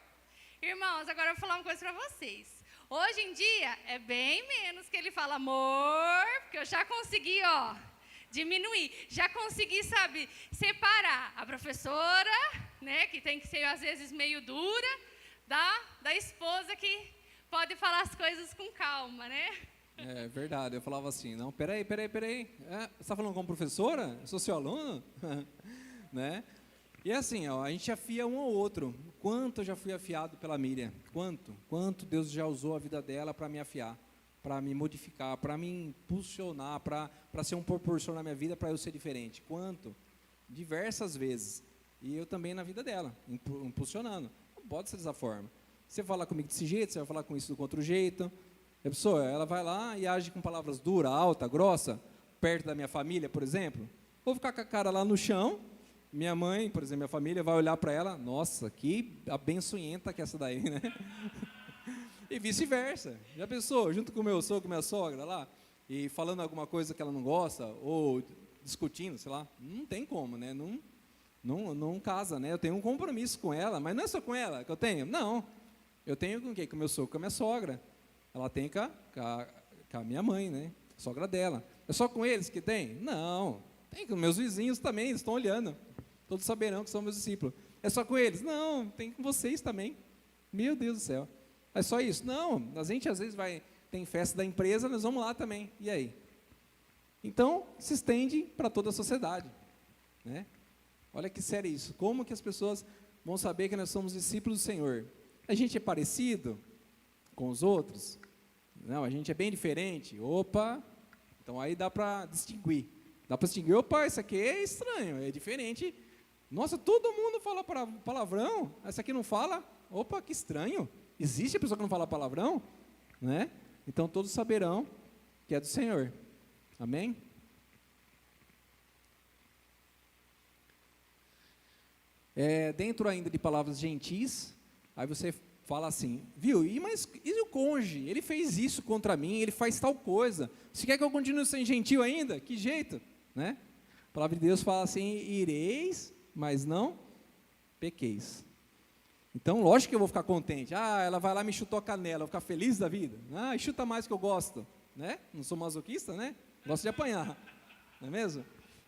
Irmãos, agora eu vou falar uma coisa para vocês. Hoje em dia, é bem menos que ele fala, amor, porque eu já consegui, ó, diminuir. Já consegui, sabe, separar a professora, né, que tem que ser, às vezes, meio dura, da esposa que pode falar as coisas com calma, né? É verdade, eu falava assim, não, peraí, você está falando como professora? Eu sou seu aluno? Né? E assim, ó, a gente afia um ao outro. Quanto eu já fui afiado pela Miriam? Quanto Deus já usou a vida dela para me afiar, para me modificar, para me impulsionar, para ser um propulsor na minha vida, para eu ser diferente. Quanto? Diversas vezes. E eu também na vida dela, impulsionando. Não pode ser dessa forma. Você fala comigo desse jeito, você vai falar com isso do outro jeito. A pessoa, ela vai lá e age com palavras duras, alta, grossa, perto da minha família, por exemplo. Vou ficar com a cara lá no chão, minha mãe, por exemplo, minha família, vai olhar para ela, nossa, que abençoenta que é essa daí, né? E vice-versa. Já pensou, junto com o meu sogro, minha sogra lá, e falando alguma coisa que ela não gosta, ou discutindo, sei lá, não tem como, né? Não casa, né? Eu tenho um compromisso com ela, mas não é só com ela que eu tenho, não. Eu tenho com quem? Com o meu sogro, com a minha sogra. Ela tem com a minha mãe, né? A sogra dela. É só com eles que tem? Não. Tem com meus vizinhos também, eles estão olhando. Todos saberão que são meus discípulos. É só com eles? Não, tem com vocês também. Meu Deus do céu. É só isso? Não. A gente às vezes tem festa da empresa, nós vamos lá também. E aí? Então, se estende para toda a sociedade. Né? Olha que sério isso. Como que as pessoas vão saber que nós somos discípulos do Senhor. A gente é parecido com os outros? Não, a gente é bem diferente. Opa, então aí dá para distinguir. Dá para distinguir, opa, isso aqui é estranho, é diferente. Nossa, todo mundo fala palavrão, essa aqui não fala? Opa, que estranho. Existe a pessoa que não fala palavrão? Né? Então todos saberão que é do Senhor. Amém? Dentro ainda de palavras gentis, aí você fala assim, viu, e o cônjuge? Ele fez isso contra mim, ele faz tal coisa. Você quer que eu continue sendo gentil ainda? Que jeito? Né? A palavra de Deus fala assim, ireis, mas não pequeis. Então, lógico que eu vou ficar contente. Ela vai lá e me chutou a canela, eu vou ficar feliz da vida. Chuta mais que eu gosto. Né? Não sou masoquista, né? Gosto de apanhar. Não é mesmo?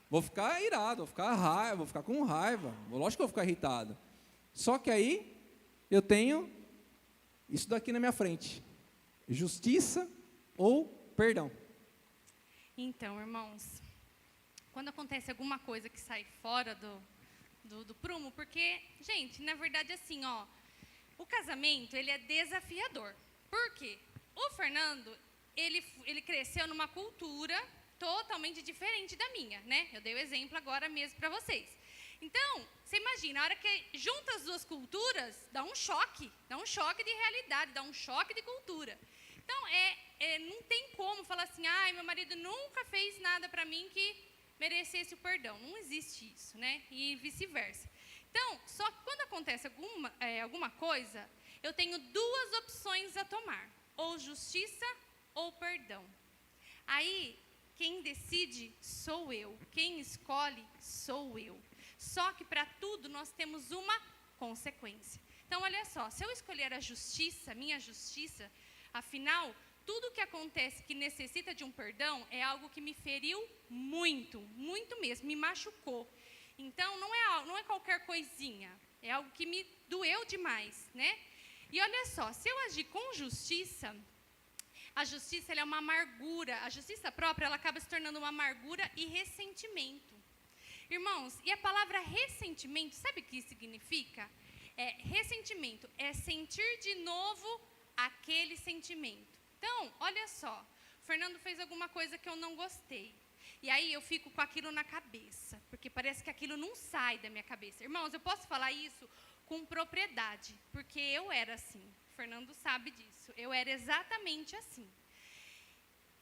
Vou ficar irado, vou ficar com raiva. Lógico que eu vou ficar irritado. Só que aí, eu tenho isso daqui na minha frente. Justiça ou perdão. Então, irmãos, quando acontece alguma coisa que sai fora do prumo, porque, gente, na verdade, assim, o casamento, ele é desafiador. Por quê? O Fernando, ele cresceu numa cultura totalmente diferente da minha, né? Eu dei o exemplo agora mesmo para vocês. Então, você imagina, a hora que junta as duas culturas, dá um choque de realidade, dá um choque de cultura. Então, não tem como falar assim, meu marido nunca fez nada para mim que merecesse o perdão. Não existe isso, né? E vice-versa. Então, só que quando acontece alguma coisa, eu tenho duas opções a tomar, ou justiça ou perdão. Aí, quem decide sou eu, quem escolhe sou eu. Só que para tudo nós temos uma consequência. Então, olha só, se eu escolher a justiça, minha justiça, afinal, tudo que acontece que necessita de um perdão é algo que me feriu muito, muito mesmo, me machucou. Então, não é qualquer coisinha, é algo que me doeu demais, né? E olha só, se eu agir com justiça, a justiça ela é uma amargura, a justiça própria ela acaba se tornando uma amargura e ressentimento. Irmãos, e a palavra ressentimento, sabe o que significa? Ressentimento é sentir de novo aquele sentimento. Então, olha só, o Fernando fez alguma coisa que eu não gostei. E aí eu fico com aquilo na cabeça, porque parece que aquilo não sai da minha cabeça. Irmãos, eu posso falar isso com propriedade, porque eu era assim. O Fernando sabe disso. Eu era exatamente assim.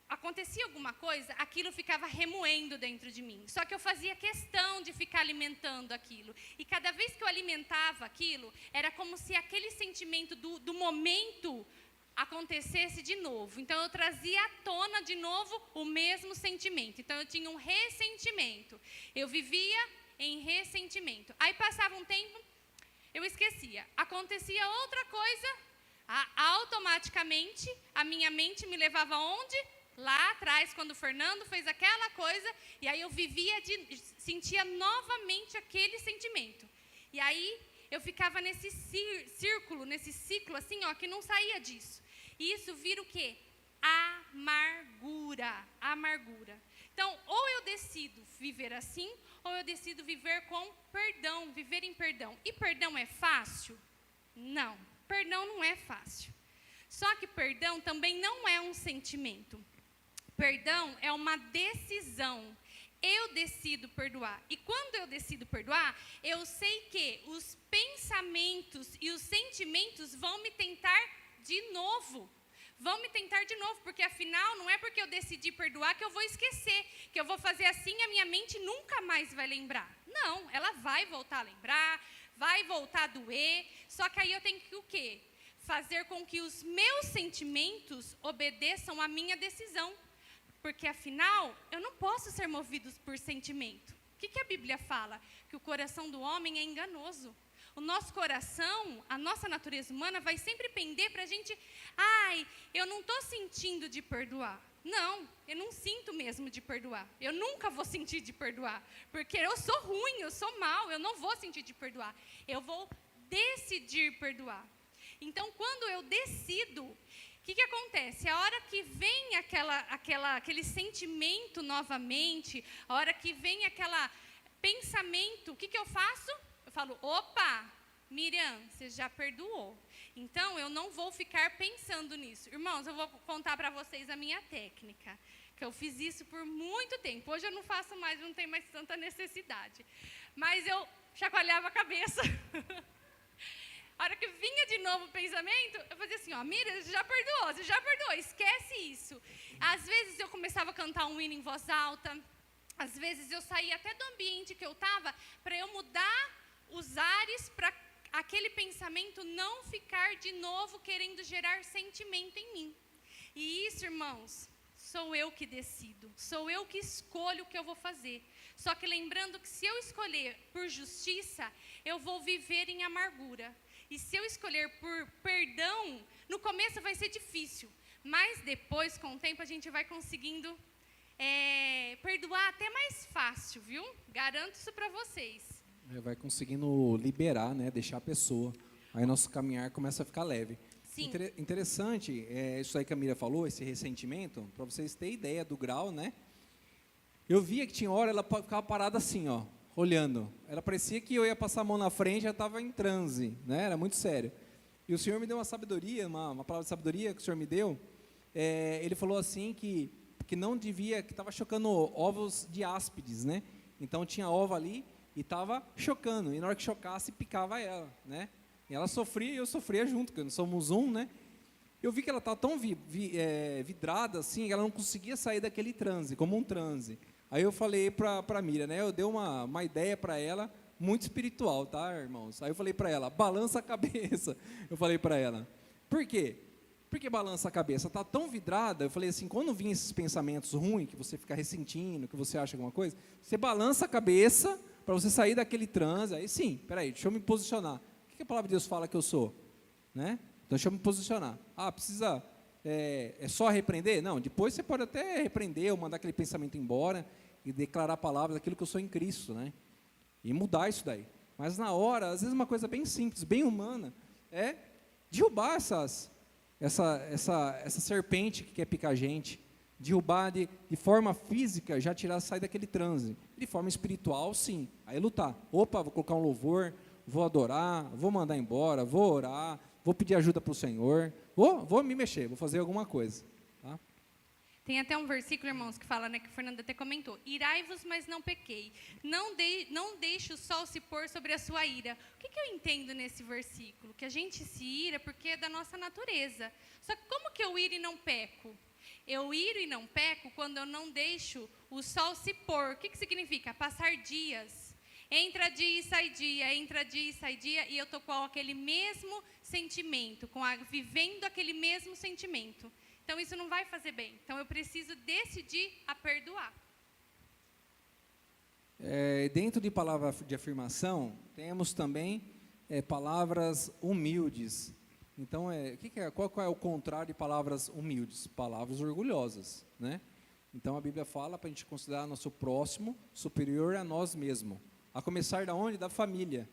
Acontecia alguma coisa, aquilo ficava remoendo dentro de mim. Só que eu fazia questão de ficar alimentando aquilo. E cada vez que eu alimentava aquilo, era como se aquele sentimento do momento acontecesse de novo. Então, eu trazia à tona de novo o mesmo sentimento. Então, eu tinha um ressentimento. Eu vivia em ressentimento. Aí, passava um tempo, eu esquecia. Acontecia outra coisa, automaticamente, a minha mente me levava aonde? Lá atrás, quando o Fernando fez aquela coisa, e aí eu sentia novamente aquele sentimento. E aí, eu ficava nesse círculo, nesse ciclo, assim, que não saía disso. E isso vira o quê? Amargura. Então, ou eu decido viver assim, ou eu decido viver com perdão, viver em perdão. E perdão é fácil? Não, perdão não é fácil. Só que perdão também não é um sentimento. Perdão é uma decisão. Eu decido perdoar. E quando eu decido perdoar, eu sei que os pensamentos e os sentimentos vão me tentar de novo. Porque afinal, não é porque eu decidi perdoar que eu vou esquecer, que eu vou fazer assim e a minha mente nunca mais vai lembrar. Não, ela vai voltar a lembrar, vai voltar a doer, só que aí eu tenho que o quê? Fazer com que os meus sentimentos obedeçam à minha decisão. Porque afinal, eu não posso ser movido por sentimento. O que a Bíblia fala? Que o coração do homem é enganoso. O nosso coração, a nossa natureza humana vai sempre pender para a gente, eu não estou sentindo de perdoar. Não, eu não sinto mesmo de perdoar. Eu nunca vou sentir de perdoar, porque eu sou ruim, eu sou mau, eu não vou sentir de perdoar. Eu vou decidir perdoar. Então, quando eu decido, o que acontece? A hora que vem aquele sentimento novamente, a hora que vem aquele pensamento, o que eu faço? Eu falo, opa, Miriam, você já perdoou. Então, eu não vou ficar pensando nisso. Irmãos, eu vou contar para vocês a minha técnica. Que eu fiz isso por muito tempo. Hoje eu não faço mais, não tenho mais tanta necessidade. Mas eu chacoalhava a cabeça. A hora que vinha de novo o pensamento, eu fazia assim, ó, Miriam, você já perdoou, esquece isso. Às vezes eu começava a cantar um hino em voz alta. Às vezes eu saía até do ambiente que eu estava para eu mudar os ares para aquele pensamento não ficar de novo querendo gerar sentimento em mim. E isso, irmãos, sou eu que decido, sou eu que escolho o que eu vou fazer. Só que lembrando que se eu escolher por justiça, eu vou viver em amargura. E se eu escolher por perdão, no começo vai ser difícil, mas depois, com o tempo, a gente vai conseguindo perdoar até mais fácil, viu? Garanto isso para vocês. Vai conseguindo liberar, né? Deixar a pessoa. Aí nosso caminhar começa a ficar leve. Sim. Interessante, isso aí que a Miriam falou, esse ressentimento, para vocês terem ideia do grau, né? Eu via que tinha hora, ela ficava parada assim, ó, olhando. Ela parecia que eu ia passar a mão na frente, já estava em transe, né? Era muito sério. E o Senhor me deu uma sabedoria, uma palavra de sabedoria que o Senhor me deu. Ele falou assim que não devia, que estava chocando ovos de áspides, né? Então tinha ovo ali e estava chocando. E na hora que chocasse, picava ela, né? E ela sofria e eu sofria junto, porque nós somos um, né? Eu vi que ela estava tão vidrada assim, que ela não conseguia sair daquele transe, como um transe. Aí eu falei para a Miriam, né? Eu dei uma ideia para ela, muito espiritual, tá, irmãos? Aí eu falei para ela, balança a cabeça. Eu falei para ela, por quê? Porque balança a cabeça, está tão vidrada. Eu falei assim, quando vir esses pensamentos ruins, que você fica ressentindo, que você acha alguma coisa, você balança a cabeça para você sair daquele transe. Aí sim, peraí, deixa eu me posicionar. O que a palavra de Deus fala que eu sou? Né? Então deixa eu me posicionar. Precisa, é só repreender? Não, depois você pode até repreender ou mandar aquele pensamento embora e declarar a palavra daquilo que eu sou em Cristo, né? E mudar isso daí. Mas na hora, às vezes uma coisa bem simples, bem humana, é derrubar essa serpente que quer picar a gente, derrubar de forma física, já sair daquele transe. De forma espiritual, sim, aí lutar. Opa, vou colocar um louvor, vou adorar, vou mandar embora, vou orar, vou pedir ajuda para o Senhor, vou me mexer, vou fazer alguma coisa. Tá? Tem até um versículo, irmãos, que fala, né, que o Fernando até comentou, irai-vos, mas não pequei, não deixe o sol se pôr sobre a sua ira. O que eu entendo nesse versículo? Que a gente se ira porque é da nossa natureza. Só que como que eu iro e não peco? Eu iro e não peco quando eu não deixo o sol se pôr. O que significa? Passar dias. Entra dia e sai dia, entra dia e sai dia, e eu estou com aquele mesmo sentimento, vivendo aquele mesmo sentimento. Então, isso não vai fazer bem. Então, eu preciso decidir a perdoar. Dentro de palavra de afirmação, temos também palavras humildes. Então, qual é o contrário de palavras humildes? Palavras orgulhosas, né? Então, a Bíblia fala para a gente considerar nosso próximo superior a nós mesmos. A começar da onde? Da família.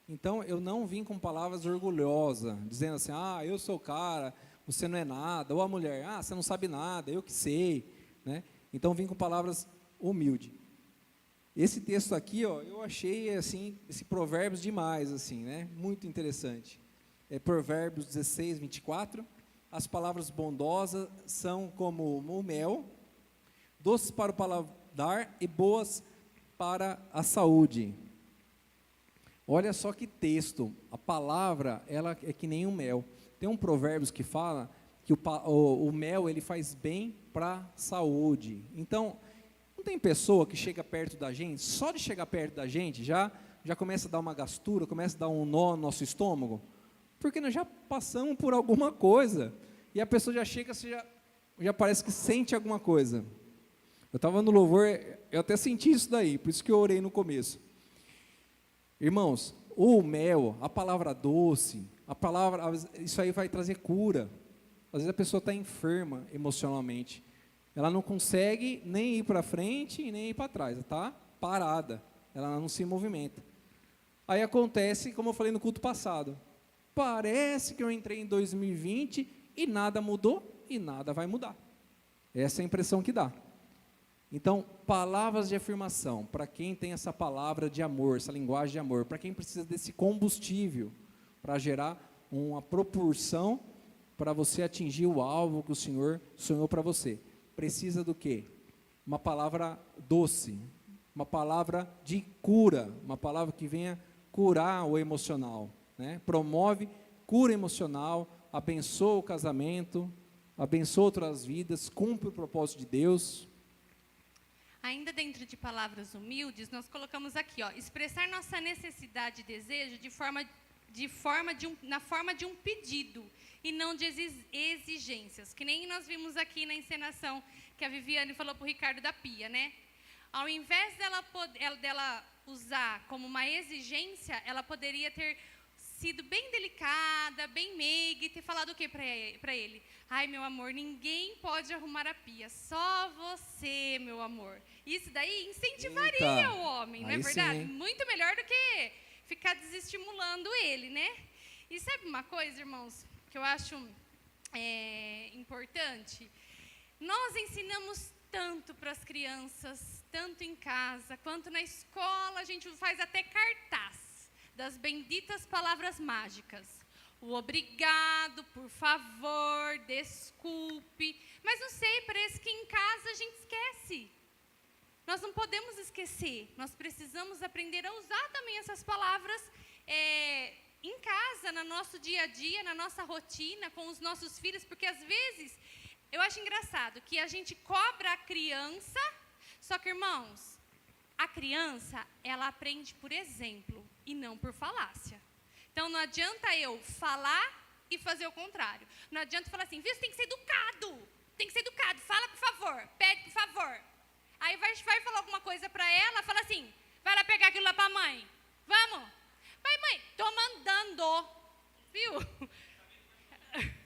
Então, eu não vim com palavras orgulhosas, dizendo assim, eu sou o cara, você não é nada, ou a mulher, você não sabe nada, eu que sei, né? Então, vim com palavras humildes. Esse texto aqui, ó, eu achei, assim, esse provérbios demais, assim, né? Muito interessante. Provérbios 16, 24, as palavras bondosas são como o mel, doces para o paladar e boas para a saúde. Olha só que texto, a palavra, ela é que nem o mel. Tem um provérbios que fala que o mel, ele faz bem para a saúde. Então, não tem pessoa que chega perto da gente, só de chegar perto da gente, já começa a dar uma gastura, começa a dar um nó no nosso estômago, porque nós já passamos por alguma coisa, e a pessoa já chega, você já parece que sente alguma coisa. Eu estava no louvor, eu até senti isso daí, por isso que eu orei no começo. Irmãos, o mel, a palavra doce, isso aí vai trazer cura. Às vezes a pessoa está enferma emocionalmente. Ela não consegue nem ir para frente e nem ir para trás. Está parada. Ela não se movimenta. Aí acontece, como eu falei no culto passado. Parece que eu entrei em 2020 e nada mudou e nada vai mudar. Essa é a impressão que dá. Então, palavras de afirmação, para quem tem essa palavra de amor, essa linguagem de amor, para quem precisa desse combustível, para gerar uma proporção para você atingir o alvo que o Senhor sonhou para você. Precisa do quê? Uma palavra doce, uma palavra de cura, uma palavra que venha curar o emocional, né? Promove cura emocional, abençoa o casamento, abençoa outras vidas, cumpre o propósito de Deus. Ainda dentro de palavras humildes, nós colocamos aqui, ó, expressar nossa necessidade e desejo na forma de um pedido e não de exigências, que nem nós vimos aqui na encenação que a Viviane falou para o Ricardo da pia, né? Ao invés dela usar como uma exigência, ela poderia ter sido bem delicada, bem meiga e ter falado o que para ele? Ai, meu amor, ninguém pode arrumar a pia, só você, meu amor. Isso daí incentivaria Eita, o homem, não é aí verdade? sim. Muito melhor do que ficar desestimulando ele, né? E sabe uma coisa, irmãos, que eu acho importante? Nós ensinamos tanto para as crianças, tanto em casa, quanto na escola, a gente faz até cartaz das benditas palavras mágicas. O obrigado, por favor, desculpe. Mas não sei, parece que em casa a gente esquece. Nós não podemos esquecer. Nós precisamos aprender a usar também essas palavras em casa, no nosso dia a dia, na nossa rotina, com os nossos filhos, porque às vezes eu acho engraçado que a gente cobra a criança, só que, irmãos, a criança, ela aprende por exemplo e não por falácia. Então, não adianta eu falar e fazer o contrário. Não adianta falar assim, viu, você tem que ser educado, fala por favor, pede por favor. Aí vai falar alguma coisa para ela, fala assim, vai lá pegar aquilo lá para a mãe, vamos. Vai, mãe, tô mandando, viu?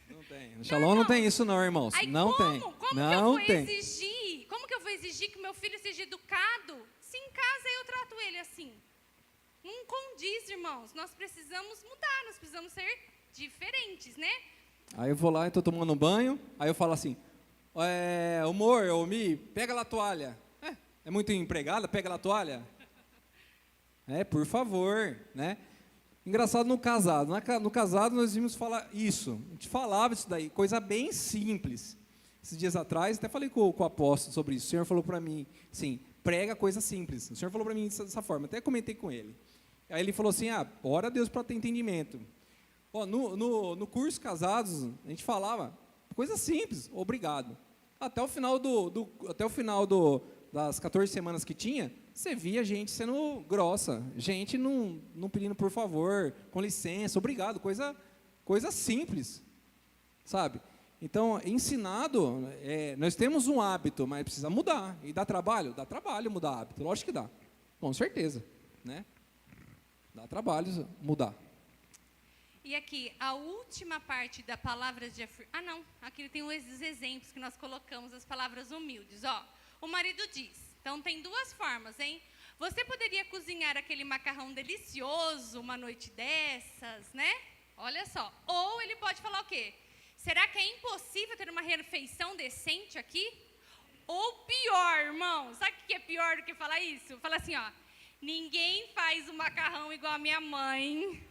Não tem. No Shalom não tem isso não, irmãos. Aí não tem. Como Não que eu tem. vou exigir? Como que eu vou exigir que meu filho seja educado se em casa eu trato ele assim? Não condiz, irmãos. Nós precisamos mudar, nós precisamos ser diferentes, né? Aí eu vou lá e estou tomando um banho, aí eu falo assim, amor, Mi, pega lá a toalha. É muito empregada, pega lá a toalha. Por favor, né? Engraçado no casado. No casado nós vimos falar isso. A gente falava isso daí, coisa bem simples. Esses dias atrás, até falei com o apóstolo sobre isso. O Senhor falou para mim, sim, prega coisa simples. O Senhor falou para mim dessa forma, até comentei com ele. Aí ele falou assim, ora a Deus para ter entendimento. No curso Casados, a gente falava coisa simples, obrigado. Até o final das 14 semanas que tinha, você via gente sendo grossa, gente não pedindo por favor, com licença, obrigado, coisa simples, sabe? Então, ensinado, nós temos um hábito, mas precisa mudar. E dá trabalho? Dá trabalho mudar hábito, lógico que dá, com certeza, né? Dá trabalho mudar. E aqui, a última parte da palavra de afirmação. Aqui tem os exemplos que nós colocamos, as palavras humildes. O marido diz. Então, tem duas formas, hein? Você poderia cozinhar aquele macarrão delicioso uma noite dessas, né? Olha só. Ou ele pode falar o quê? Será que é impossível ter uma refeição decente aqui? Ou pior, irmão, sabe o que é pior do que falar isso? Fala assim, ninguém faz o macarrão igual a minha mãe.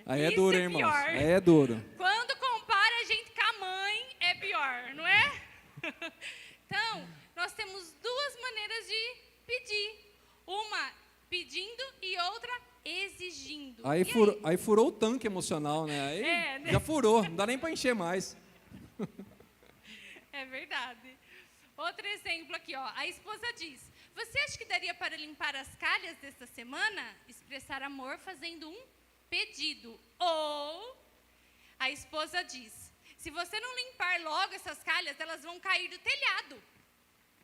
Aí é Isso duro, é hein, irmãos? pior. Aí é duro. Quando compara a gente com a mãe, é pior, não é? Então, nós temos duas maneiras de pedir. Uma pedindo e outra exigindo. Aí furou o tanque emocional, né? Aí né? já furou, não dá nem para encher mais. É verdade. Outro exemplo aqui, a esposa diz, você acha que daria para limpar as calhas desta semana? Expressar amor fazendo um pedido. Ou a esposa diz, se você não limpar logo essas calhas, elas vão cair do telhado.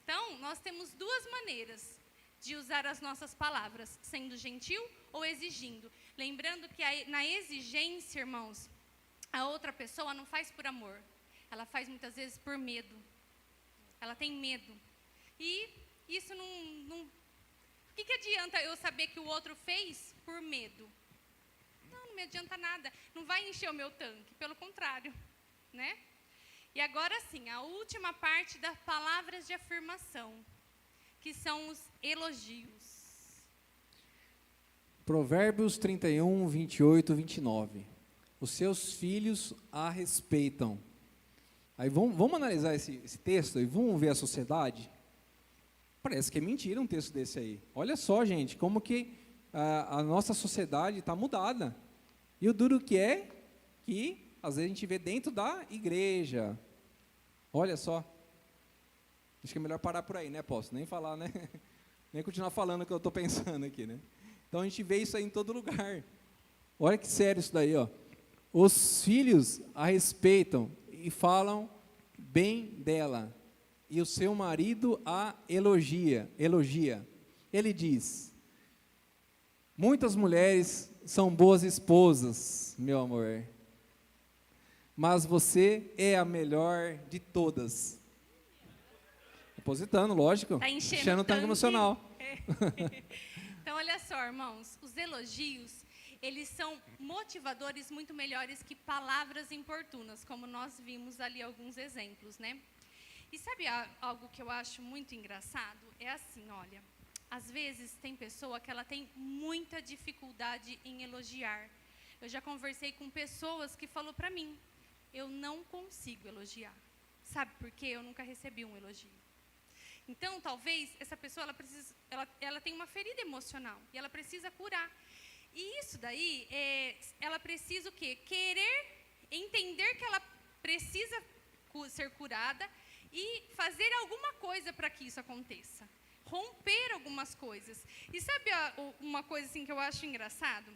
Então, nós temos duas maneiras de usar as nossas palavras, sendo gentil ou exigindo. Lembrando que na exigência, irmãos, a outra pessoa não faz por amor. Ela faz muitas vezes por medo. Ela tem medo. E isso não... O que adianta eu saber que o outro fez por medo? Não me adianta nada. Não vai encher o meu tanque. Pelo contrário, né? E agora sim, a última parte das palavras de afirmação, que são os elogios. Provérbios 31, 28, 29. Os seus filhos a respeitam. Aí vamos analisar esse texto e vamos ver a sociedade? Parece que é mentira um texto desse aí. Olha só, gente, como que a nossa sociedade está mudada. E o duro que é que, às vezes, a gente vê dentro da igreja. Olha só. Acho que é melhor parar por aí, né? Posso nem falar, né? Nem continuar falando o que eu estou pensando aqui, né? Então, a gente vê isso aí em todo lugar. Olha que sério isso daí, ó. Os filhos a respeitam e falam bem dela. E o seu marido a elogia. Ele diz: muitas mulheres são boas esposas, meu amor, mas você é a melhor de todas. Depositando, lógico. Está enchendo o tanque emocional. Então, olha só, irmãos, os elogios, eles são motivadores muito melhores que palavras importunas, como nós vimos ali alguns exemplos, né? E sabe algo que eu acho muito engraçado? É assim, olha, às vezes tem pessoa que ela tem muita dificuldade em elogiar. Eu já conversei com pessoas que falou para mim, eu não consigo elogiar. Sabe por quê? Eu nunca recebi um elogio. Então, talvez, essa pessoa, ela tem uma ferida emocional e ela precisa curar. E isso daí, ela precisa o quê? Querer entender que ela precisa ser curada e fazer alguma coisa para que isso aconteça. Romper algumas coisas. E sabe uma coisa assim que eu acho engraçado?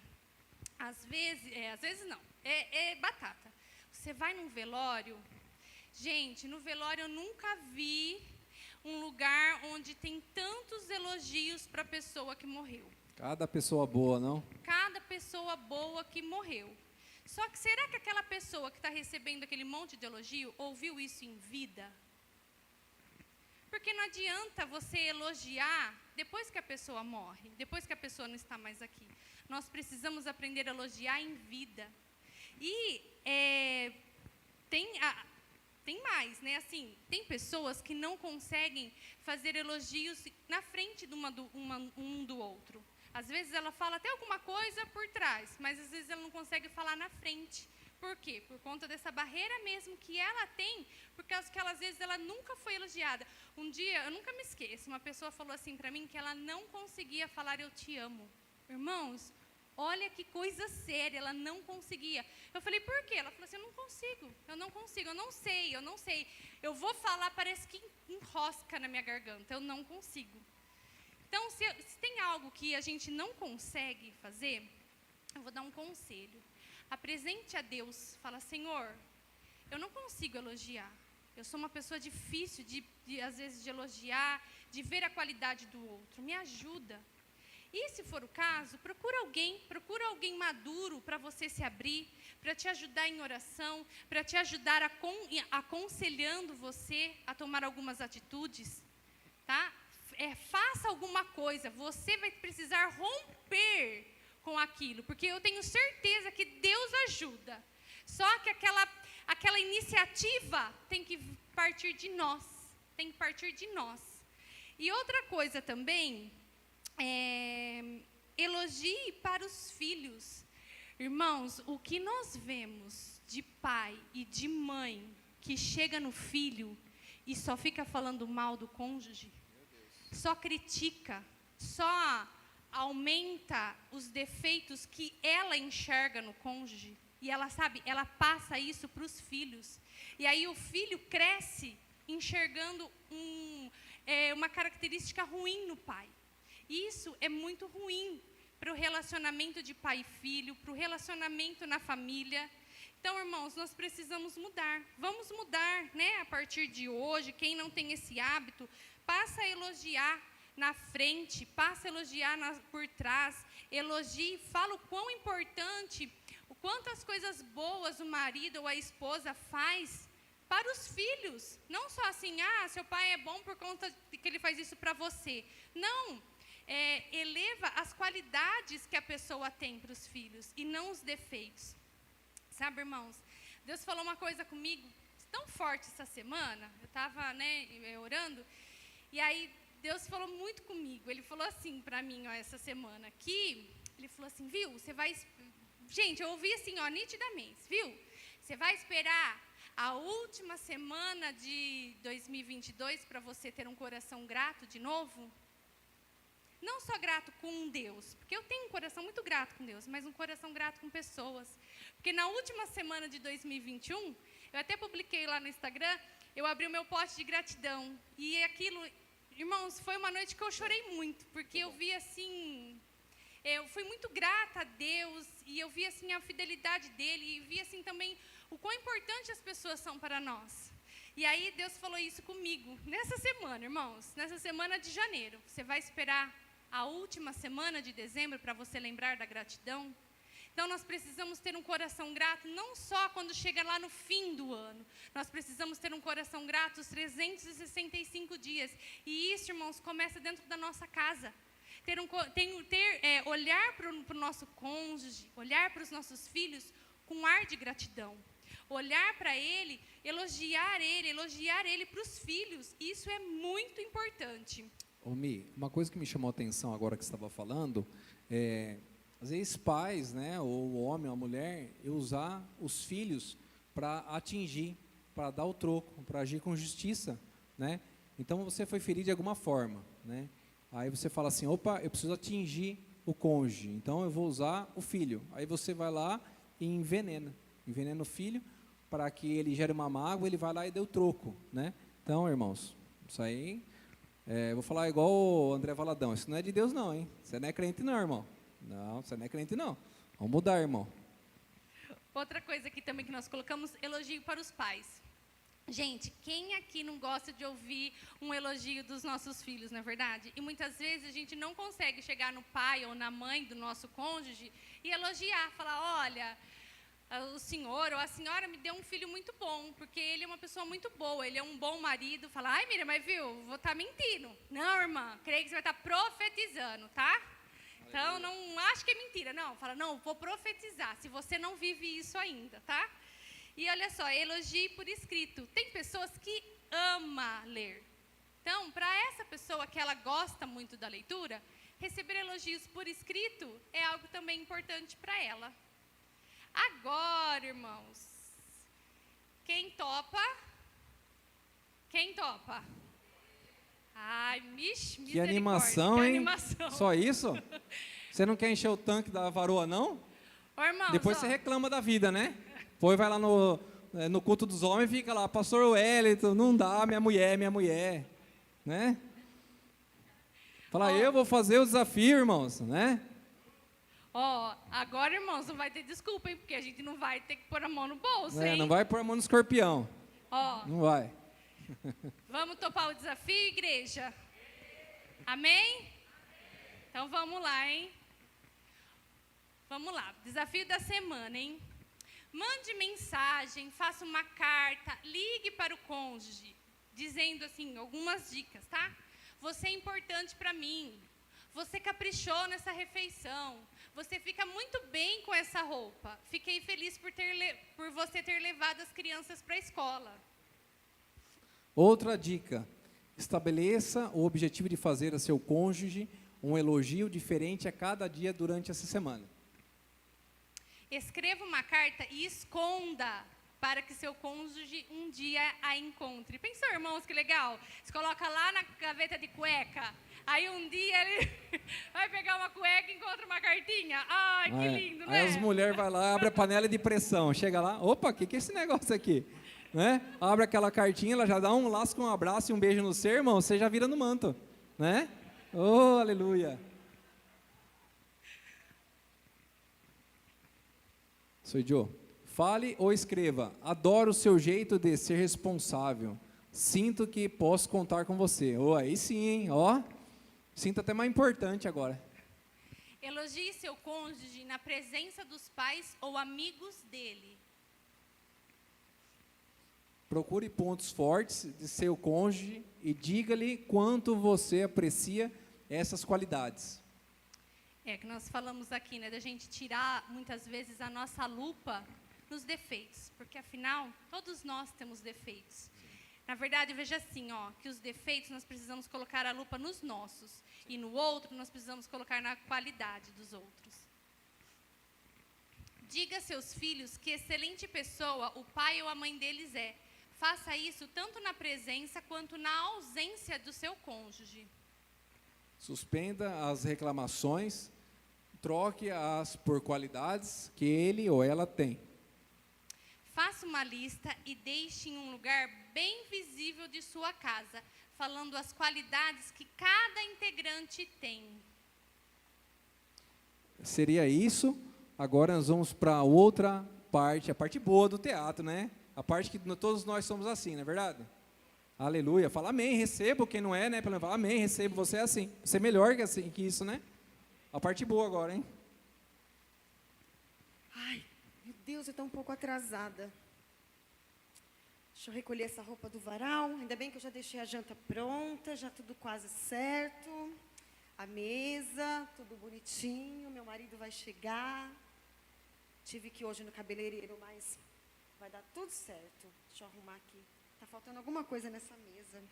Às vezes não, é batata. Você vai num velório, gente, no velório eu nunca vi um lugar onde tem tantos elogios para a pessoa que morreu. Cada pessoa boa, não? Cada pessoa boa que morreu. Só que será que aquela pessoa que está recebendo aquele monte de elogio ouviu isso em vida? Porque não adianta você elogiar depois que a pessoa morre, depois que a pessoa não está mais aqui. Nós precisamos aprender a elogiar em vida. E tem mais, né? Assim, tem pessoas que não conseguem fazer elogios na frente de um do outro. Às vezes ela fala até alguma coisa por trás, mas às vezes ela não consegue falar na frente. Por quê? Por conta dessa barreira mesmo que ela tem, por causa que às vezes ela nunca foi elogiada. Um dia, eu nunca me esqueço, uma pessoa falou assim para mim que ela não conseguia falar eu te amo. Irmãos, olha que coisa séria, ela não conseguia. Eu falei, por quê? Ela falou assim, eu não sei. Eu vou falar, parece que enrosca na minha garganta, eu não consigo. Então, se tem algo que a gente não consegue fazer, eu vou dar um conselho. Apresente a Deus, fala, Senhor, eu não consigo elogiar. Eu sou uma pessoa difícil, às vezes, de elogiar, de ver a qualidade do outro. Me ajuda. E, se for o caso, procura alguém maduro para você se abrir, para te ajudar em oração, para te ajudar aconselhando você a tomar algumas atitudes, tá? Faça alguma coisa, você vai precisar romper com aquilo, porque eu tenho certeza que Deus ajuda. Só que aquela iniciativa tem que partir de nós, E outra coisa também, elogie para os filhos. Irmãos, o que nós vemos de pai e de mãe que chega no filho e só fica falando mal do cônjuge, só critica, só aumenta os defeitos que ela enxerga no cônjuge, e ela passa isso para os filhos. E aí o filho cresce enxergando uma característica ruim no pai. Isso é muito ruim para o relacionamento de pai e filho, para o relacionamento na família. Então, irmãos, nós precisamos mudar. Vamos mudar, né? A partir de hoje, quem não tem esse hábito, passa a elogiar na frente, passa a elogiar por trás, elogie, fala o quão importante, o quantas coisas boas o marido ou a esposa faz para os filhos. Não só assim, seu pai é bom por conta de que ele faz isso para você. Não, eleva as qualidades que a pessoa tem para os filhos e não os defeitos. Sabe, irmãos, Deus falou uma coisa comigo tão forte essa semana, eu estava orando, e aí Deus falou muito comigo. Ele falou assim para mim essa semana, que Ele falou assim, viu, você vai... Gente, eu ouvi assim, ó, nitidamente, viu? Você vai esperar a última semana de 2022 para você ter um coração grato de novo? Não só grato com Deus, porque eu tenho um coração muito grato com Deus, mas um coração grato com pessoas. Porque na última semana de 2021, eu até publiquei lá no Instagram, eu abri o meu pote de gratidão. E aquilo, irmãos, foi uma noite que eu chorei muito, porque eu vi assim... Eu fui muito grata a Deus, e eu vi assim a fidelidade dele, e vi assim também o quão importante as pessoas são para nós. E aí Deus falou isso comigo, nessa semana, irmãos, nessa semana de janeiro. Você vai esperar a última semana de dezembro para você lembrar da gratidão? Então nós precisamos ter um coração grato, não só quando chega lá no fim do ano. Nós precisamos ter um coração grato os 365 dias. E isso, irmãos, começa dentro da nossa casa. Olhar para o nosso cônjuge, olhar para os nossos filhos com ar de gratidão. Olhar para ele, elogiar ele para os filhos. Isso é muito importante. Ô Mi, uma coisa que me chamou a atenção agora que você estava falando, às vezes pais, né, ou o homem ou a mulher, usar os filhos para atingir, para dar o troco, para agir com justiça, né? Então você foi ferido de alguma forma, né? Aí você fala assim, opa, eu preciso atingir o cônjuge, então eu vou usar o filho. Aí você vai lá e envenena o filho, para que ele gere uma mágoa, ele vai lá e dê o troco, né? Então, irmãos, isso aí, eu vou falar igual o André Valadão, isso não é de Deus não, hein? Você não é crente não, irmão. Não, você não é crente não. Vamos mudar, irmão. Outra coisa aqui também que nós colocamos, elogio para os pais. Gente, quem aqui não gosta de ouvir um elogio dos nossos filhos, não é verdade? E muitas vezes a gente não consegue chegar no pai ou na mãe do nosso cônjuge e elogiar, falar, olha, o senhor ou a senhora me deu um filho muito bom, porque ele é uma pessoa muito boa, ele é um bom marido. Fala, ai Miriam, mas viu, vou estar mentindo. Não, irmã, creio que você vai estar profetizando, tá? Então, não acho que é mentira, não. Fala, não, vou profetizar, se você não vive isso ainda, tá? E olha só, elogie por escrito. Tem pessoas que amam ler. Então, para essa pessoa que ela gosta muito da leitura, receber elogios por escrito é algo também importante para ela. Agora, irmãos, quem topa? Quem topa? Ai, que animação, que hein? Animação. Só isso? Você não quer encher o tanque da varoa, não? Ô, irmãos, depois você reclama da vida, né? Depois vai lá no culto dos homens e fica lá, pastor Wellington, não dá, minha mulher, né? Fala, eu vou fazer o desafio, irmãos, né? Agora, irmãos, não vai ter desculpa, hein? Porque a gente não vai ter que pôr a mão no bolso, hein? Não vai pôr a mão no escorpião. Não vai. Vamos topar o desafio, igreja? Amém? Então vamos lá, hein? Vamos lá, desafio da semana, hein? Mande mensagem, faça uma carta, ligue para o cônjuge, dizendo assim, algumas dicas, tá? Você é importante para mim, você caprichou nessa refeição, você fica muito bem com essa roupa, fiquei feliz por você ter levado as crianças para a escola. Outra dica, estabeleça o objetivo de fazer a seu cônjuge um elogio diferente a cada dia durante essa semana. Escreva uma carta e esconda para que seu cônjuge um dia a encontre. Pensou, irmãos, que legal? Você coloca lá na gaveta de cueca, aí um dia ele vai pegar uma cueca e encontra uma cartinha. Ai, que lindo, né? Aí as mulheres vão lá, abre a panela de pressão, chega lá, opa, o que é esse negócio aqui? Né? Abre aquela cartinha, ela já dá um laço com um abraço e um beijo no seu, irmão, você já vira no manto, né? Oh, aleluia. Sou Joe. Fale ou escreva, adoro o seu jeito de ser responsável, sinto que posso contar com você. Oh, aí sim, hein? Ó, sinto até mais importante agora. Elogie seu cônjuge na presença dos pais ou amigos dele. Procure pontos fortes de seu cônjuge e diga-lhe quanto você aprecia essas qualidades. É que nós falamos aqui, né, da gente tirar muitas vezes a nossa lupa nos defeitos, porque afinal todos nós temos defeitos. Na verdade, veja assim, ó, que os defeitos nós precisamos colocar a lupa nos nossos e no outro nós precisamos colocar na qualidade dos outros. Diga a seus filhos que excelente pessoa o pai ou a mãe deles é. Faça isso tanto na presença quanto na ausência do seu cônjuge. Suspenda as reclamações, troque-as por qualidades que ele ou ela tem. Faça uma lista e deixe em um lugar bem visível de sua casa, falando as qualidades que cada integrante tem. Seria isso. Agora nós vamos para outra parte, a parte boa do teatro, né? A parte que todos nós somos assim, não é verdade? Aleluia. Fala amém, recebo. Quem não é, né? Fala amém, recebo. Você é assim. Você é melhor que, assim, que isso, né? A parte boa agora, hein? Ai, meu Deus, eu estou um pouco atrasada. Deixa eu recolher essa roupa do varal. Ainda bem que eu já deixei a janta pronta, já tudo quase certo. A mesa, tudo bonitinho. Meu marido vai chegar. Tive que ir hoje no cabeleireiro, mas vai dar tudo certo. Deixa eu arrumar aqui. Está faltando alguma coisa nessa mesa.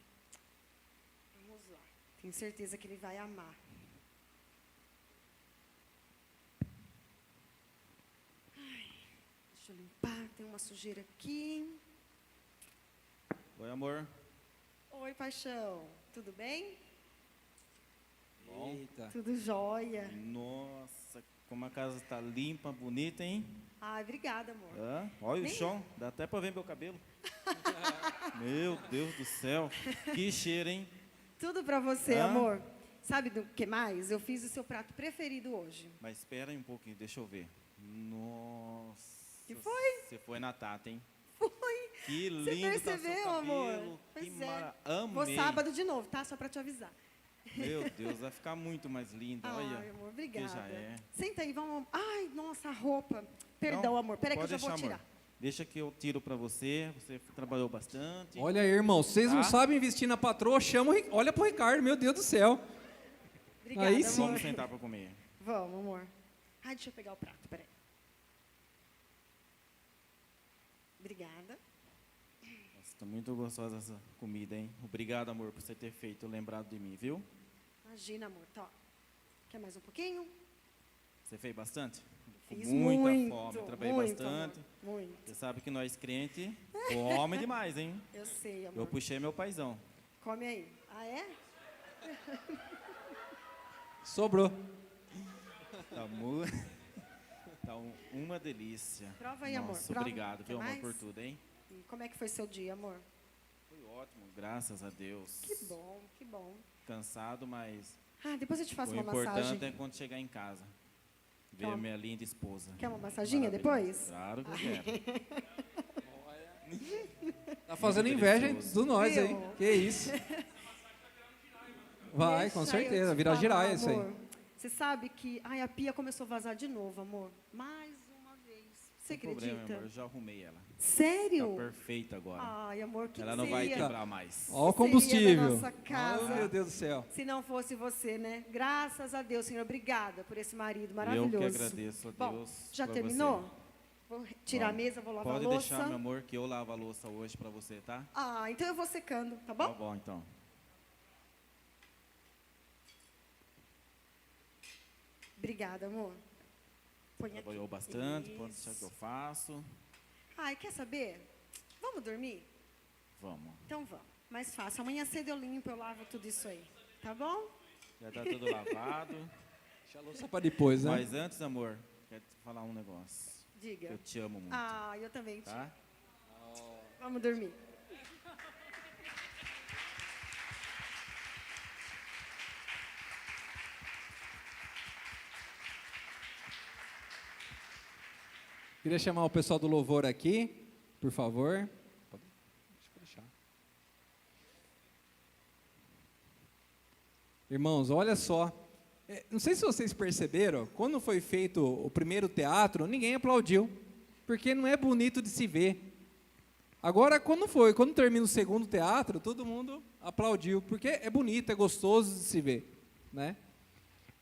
Vamos lá. Tenho certeza que ele vai amar. Ai, deixa eu limpar. Tem uma sujeira aqui. Oi, amor. Oi, paixão. Tudo bem? Bom. Eita. Tudo jóia. Nossa, como a casa está limpa, bonita, hein? Ai, obrigada, amor. Olha Nem- o chão, dá até para ver meu cabelo. Meu Deus do céu, que cheiro, hein? Tudo pra você, Hã? amor. Sabe do que mais? Eu fiz o seu prato preferido hoje. Mas espera aí um pouquinho, deixa eu ver. Nossa. Que foi? Você foi na Tata, hein? Foi. Que Você lindo tá seu percebeu, cabelo. amor? Que Pois é. Amei. Vou sábado de novo, tá? Só pra te avisar. Meu Deus, vai ficar muito mais linda, Ai, olha. amor, Que obrigada. já é. Senta aí, vamos. Ai, nossa, a roupa. Perdão, Não, amor. Peraí que eu pode já vou deixar, tirar. amor. Deixa que eu tiro para você. Você trabalhou bastante. Olha aí, irmão, vocês não Tá? sabem vestir na patroa, chama, olha pro Ricardo, meu Deus do céu. Obrigada, Aí sim. amor. Vamos sentar para comer. Vamos, amor. Ai, deixa eu pegar o prato, peraí. Obrigada. Nossa, tá muito gostosa essa comida, hein? Obrigado, amor, por você ter feito, lembrado de mim, viu? Imagina, amor. Tá. Quer mais um pouquinho? Você fez bastante? Com Fiz muita muito, fome, trabalhei muito, bastante. amor, muito. Você sabe que nós crentes comem demais, hein? Eu sei, amor. Eu puxei meu paizão. Come aí. Ah, é? Sobrou. Tá, tá uma delícia. Prova aí, amor. Nossa, Prova. obrigado, Quer viu, amor, mais? por tudo, hein? E como é que foi seu dia, amor? Foi ótimo, graças a Deus. Que bom, que bom. Cansado, mas Ah, depois eu te faço o uma importante massagem. é quando chegar em casa. Ver Quer a uma- minha linda esposa. Quer uma massaginha Maravilhosa. depois? Claro que eu quero. Tá fazendo Muito inveja delicioso. do nós, Viu? hein? Que isso. Vai, com Deixa eu certeza, te virar falar, giraia isso aí. amor. Você sabe que ai, a pia começou a vazar de novo, amor. Mais uma vez. Você Sem problema, acredita? amor, eu já arrumei ela. Sério? Tá perfeita agora. Ai, amor, que Ela não vai seria? quebrar mais. Ó o Seria da combustível. nossa casa. Oh, meu Deus do céu. Se não fosse você, né? Graças a Deus, Senhor. Obrigada por esse marido maravilhoso. Eu que agradeço a Bom, Deus. já por terminou? você. Vou tirar a Vamos. mesa, vou lavar Pode a louça. deixar, meu amor, que eu lavo a louça hoje pra você, tá? Ah, então eu vou secando, tá Tá bom? bom, então. Obrigada, amor. Põe aqui. Trabalhou bastante, pode Isso. deixar que eu faço. Ai, quer saber? Vamos dormir? Vamos. Então vamos. Mais fácil. Amanhã cedo eu limpo, eu lavo tudo isso aí. Tá bom? Já tá tudo lavado. Deixa a louça pra depois, né? Mas antes, amor, quero te falar um negócio. Diga. Eu te amo muito, Ah, eu também te. tá? Vamos dormir. Queria chamar o pessoal do louvor aqui, por favor. Deixa eu deixar. Irmãos, olha só. Não sei se vocês perceberam, quando foi feito o primeiro teatro, ninguém aplaudiu, porque não é bonito de se ver. Agora, quando termina o segundo teatro, todo mundo aplaudiu, porque é bonito, é gostoso de se ver, né?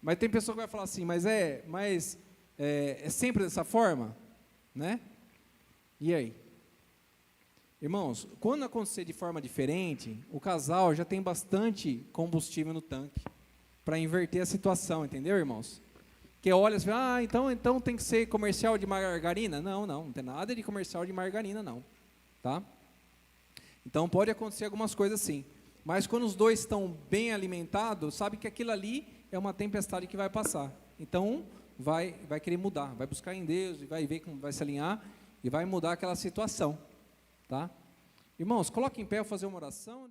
Mas tem pessoa que vai falar assim, mas é sempre dessa forma, né? E aí? Irmãos, quando acontecer de forma diferente, o casal já tem bastante combustível no tanque para inverter a situação, entendeu, irmãos? Que olha e fala, então tem que ser comercial de margarina. Não tem nada de comercial de margarina, não. Tá? Então, pode acontecer algumas coisas assim. Mas quando os dois estão bem alimentados, sabe que aquilo ali é uma tempestade que vai passar. Então, vai querer mudar, vai buscar em Deus, e vai ver como vai se alinhar, e vai mudar aquela situação. Tá? Irmãos, coloquem em pé, eu vou fazer uma oração.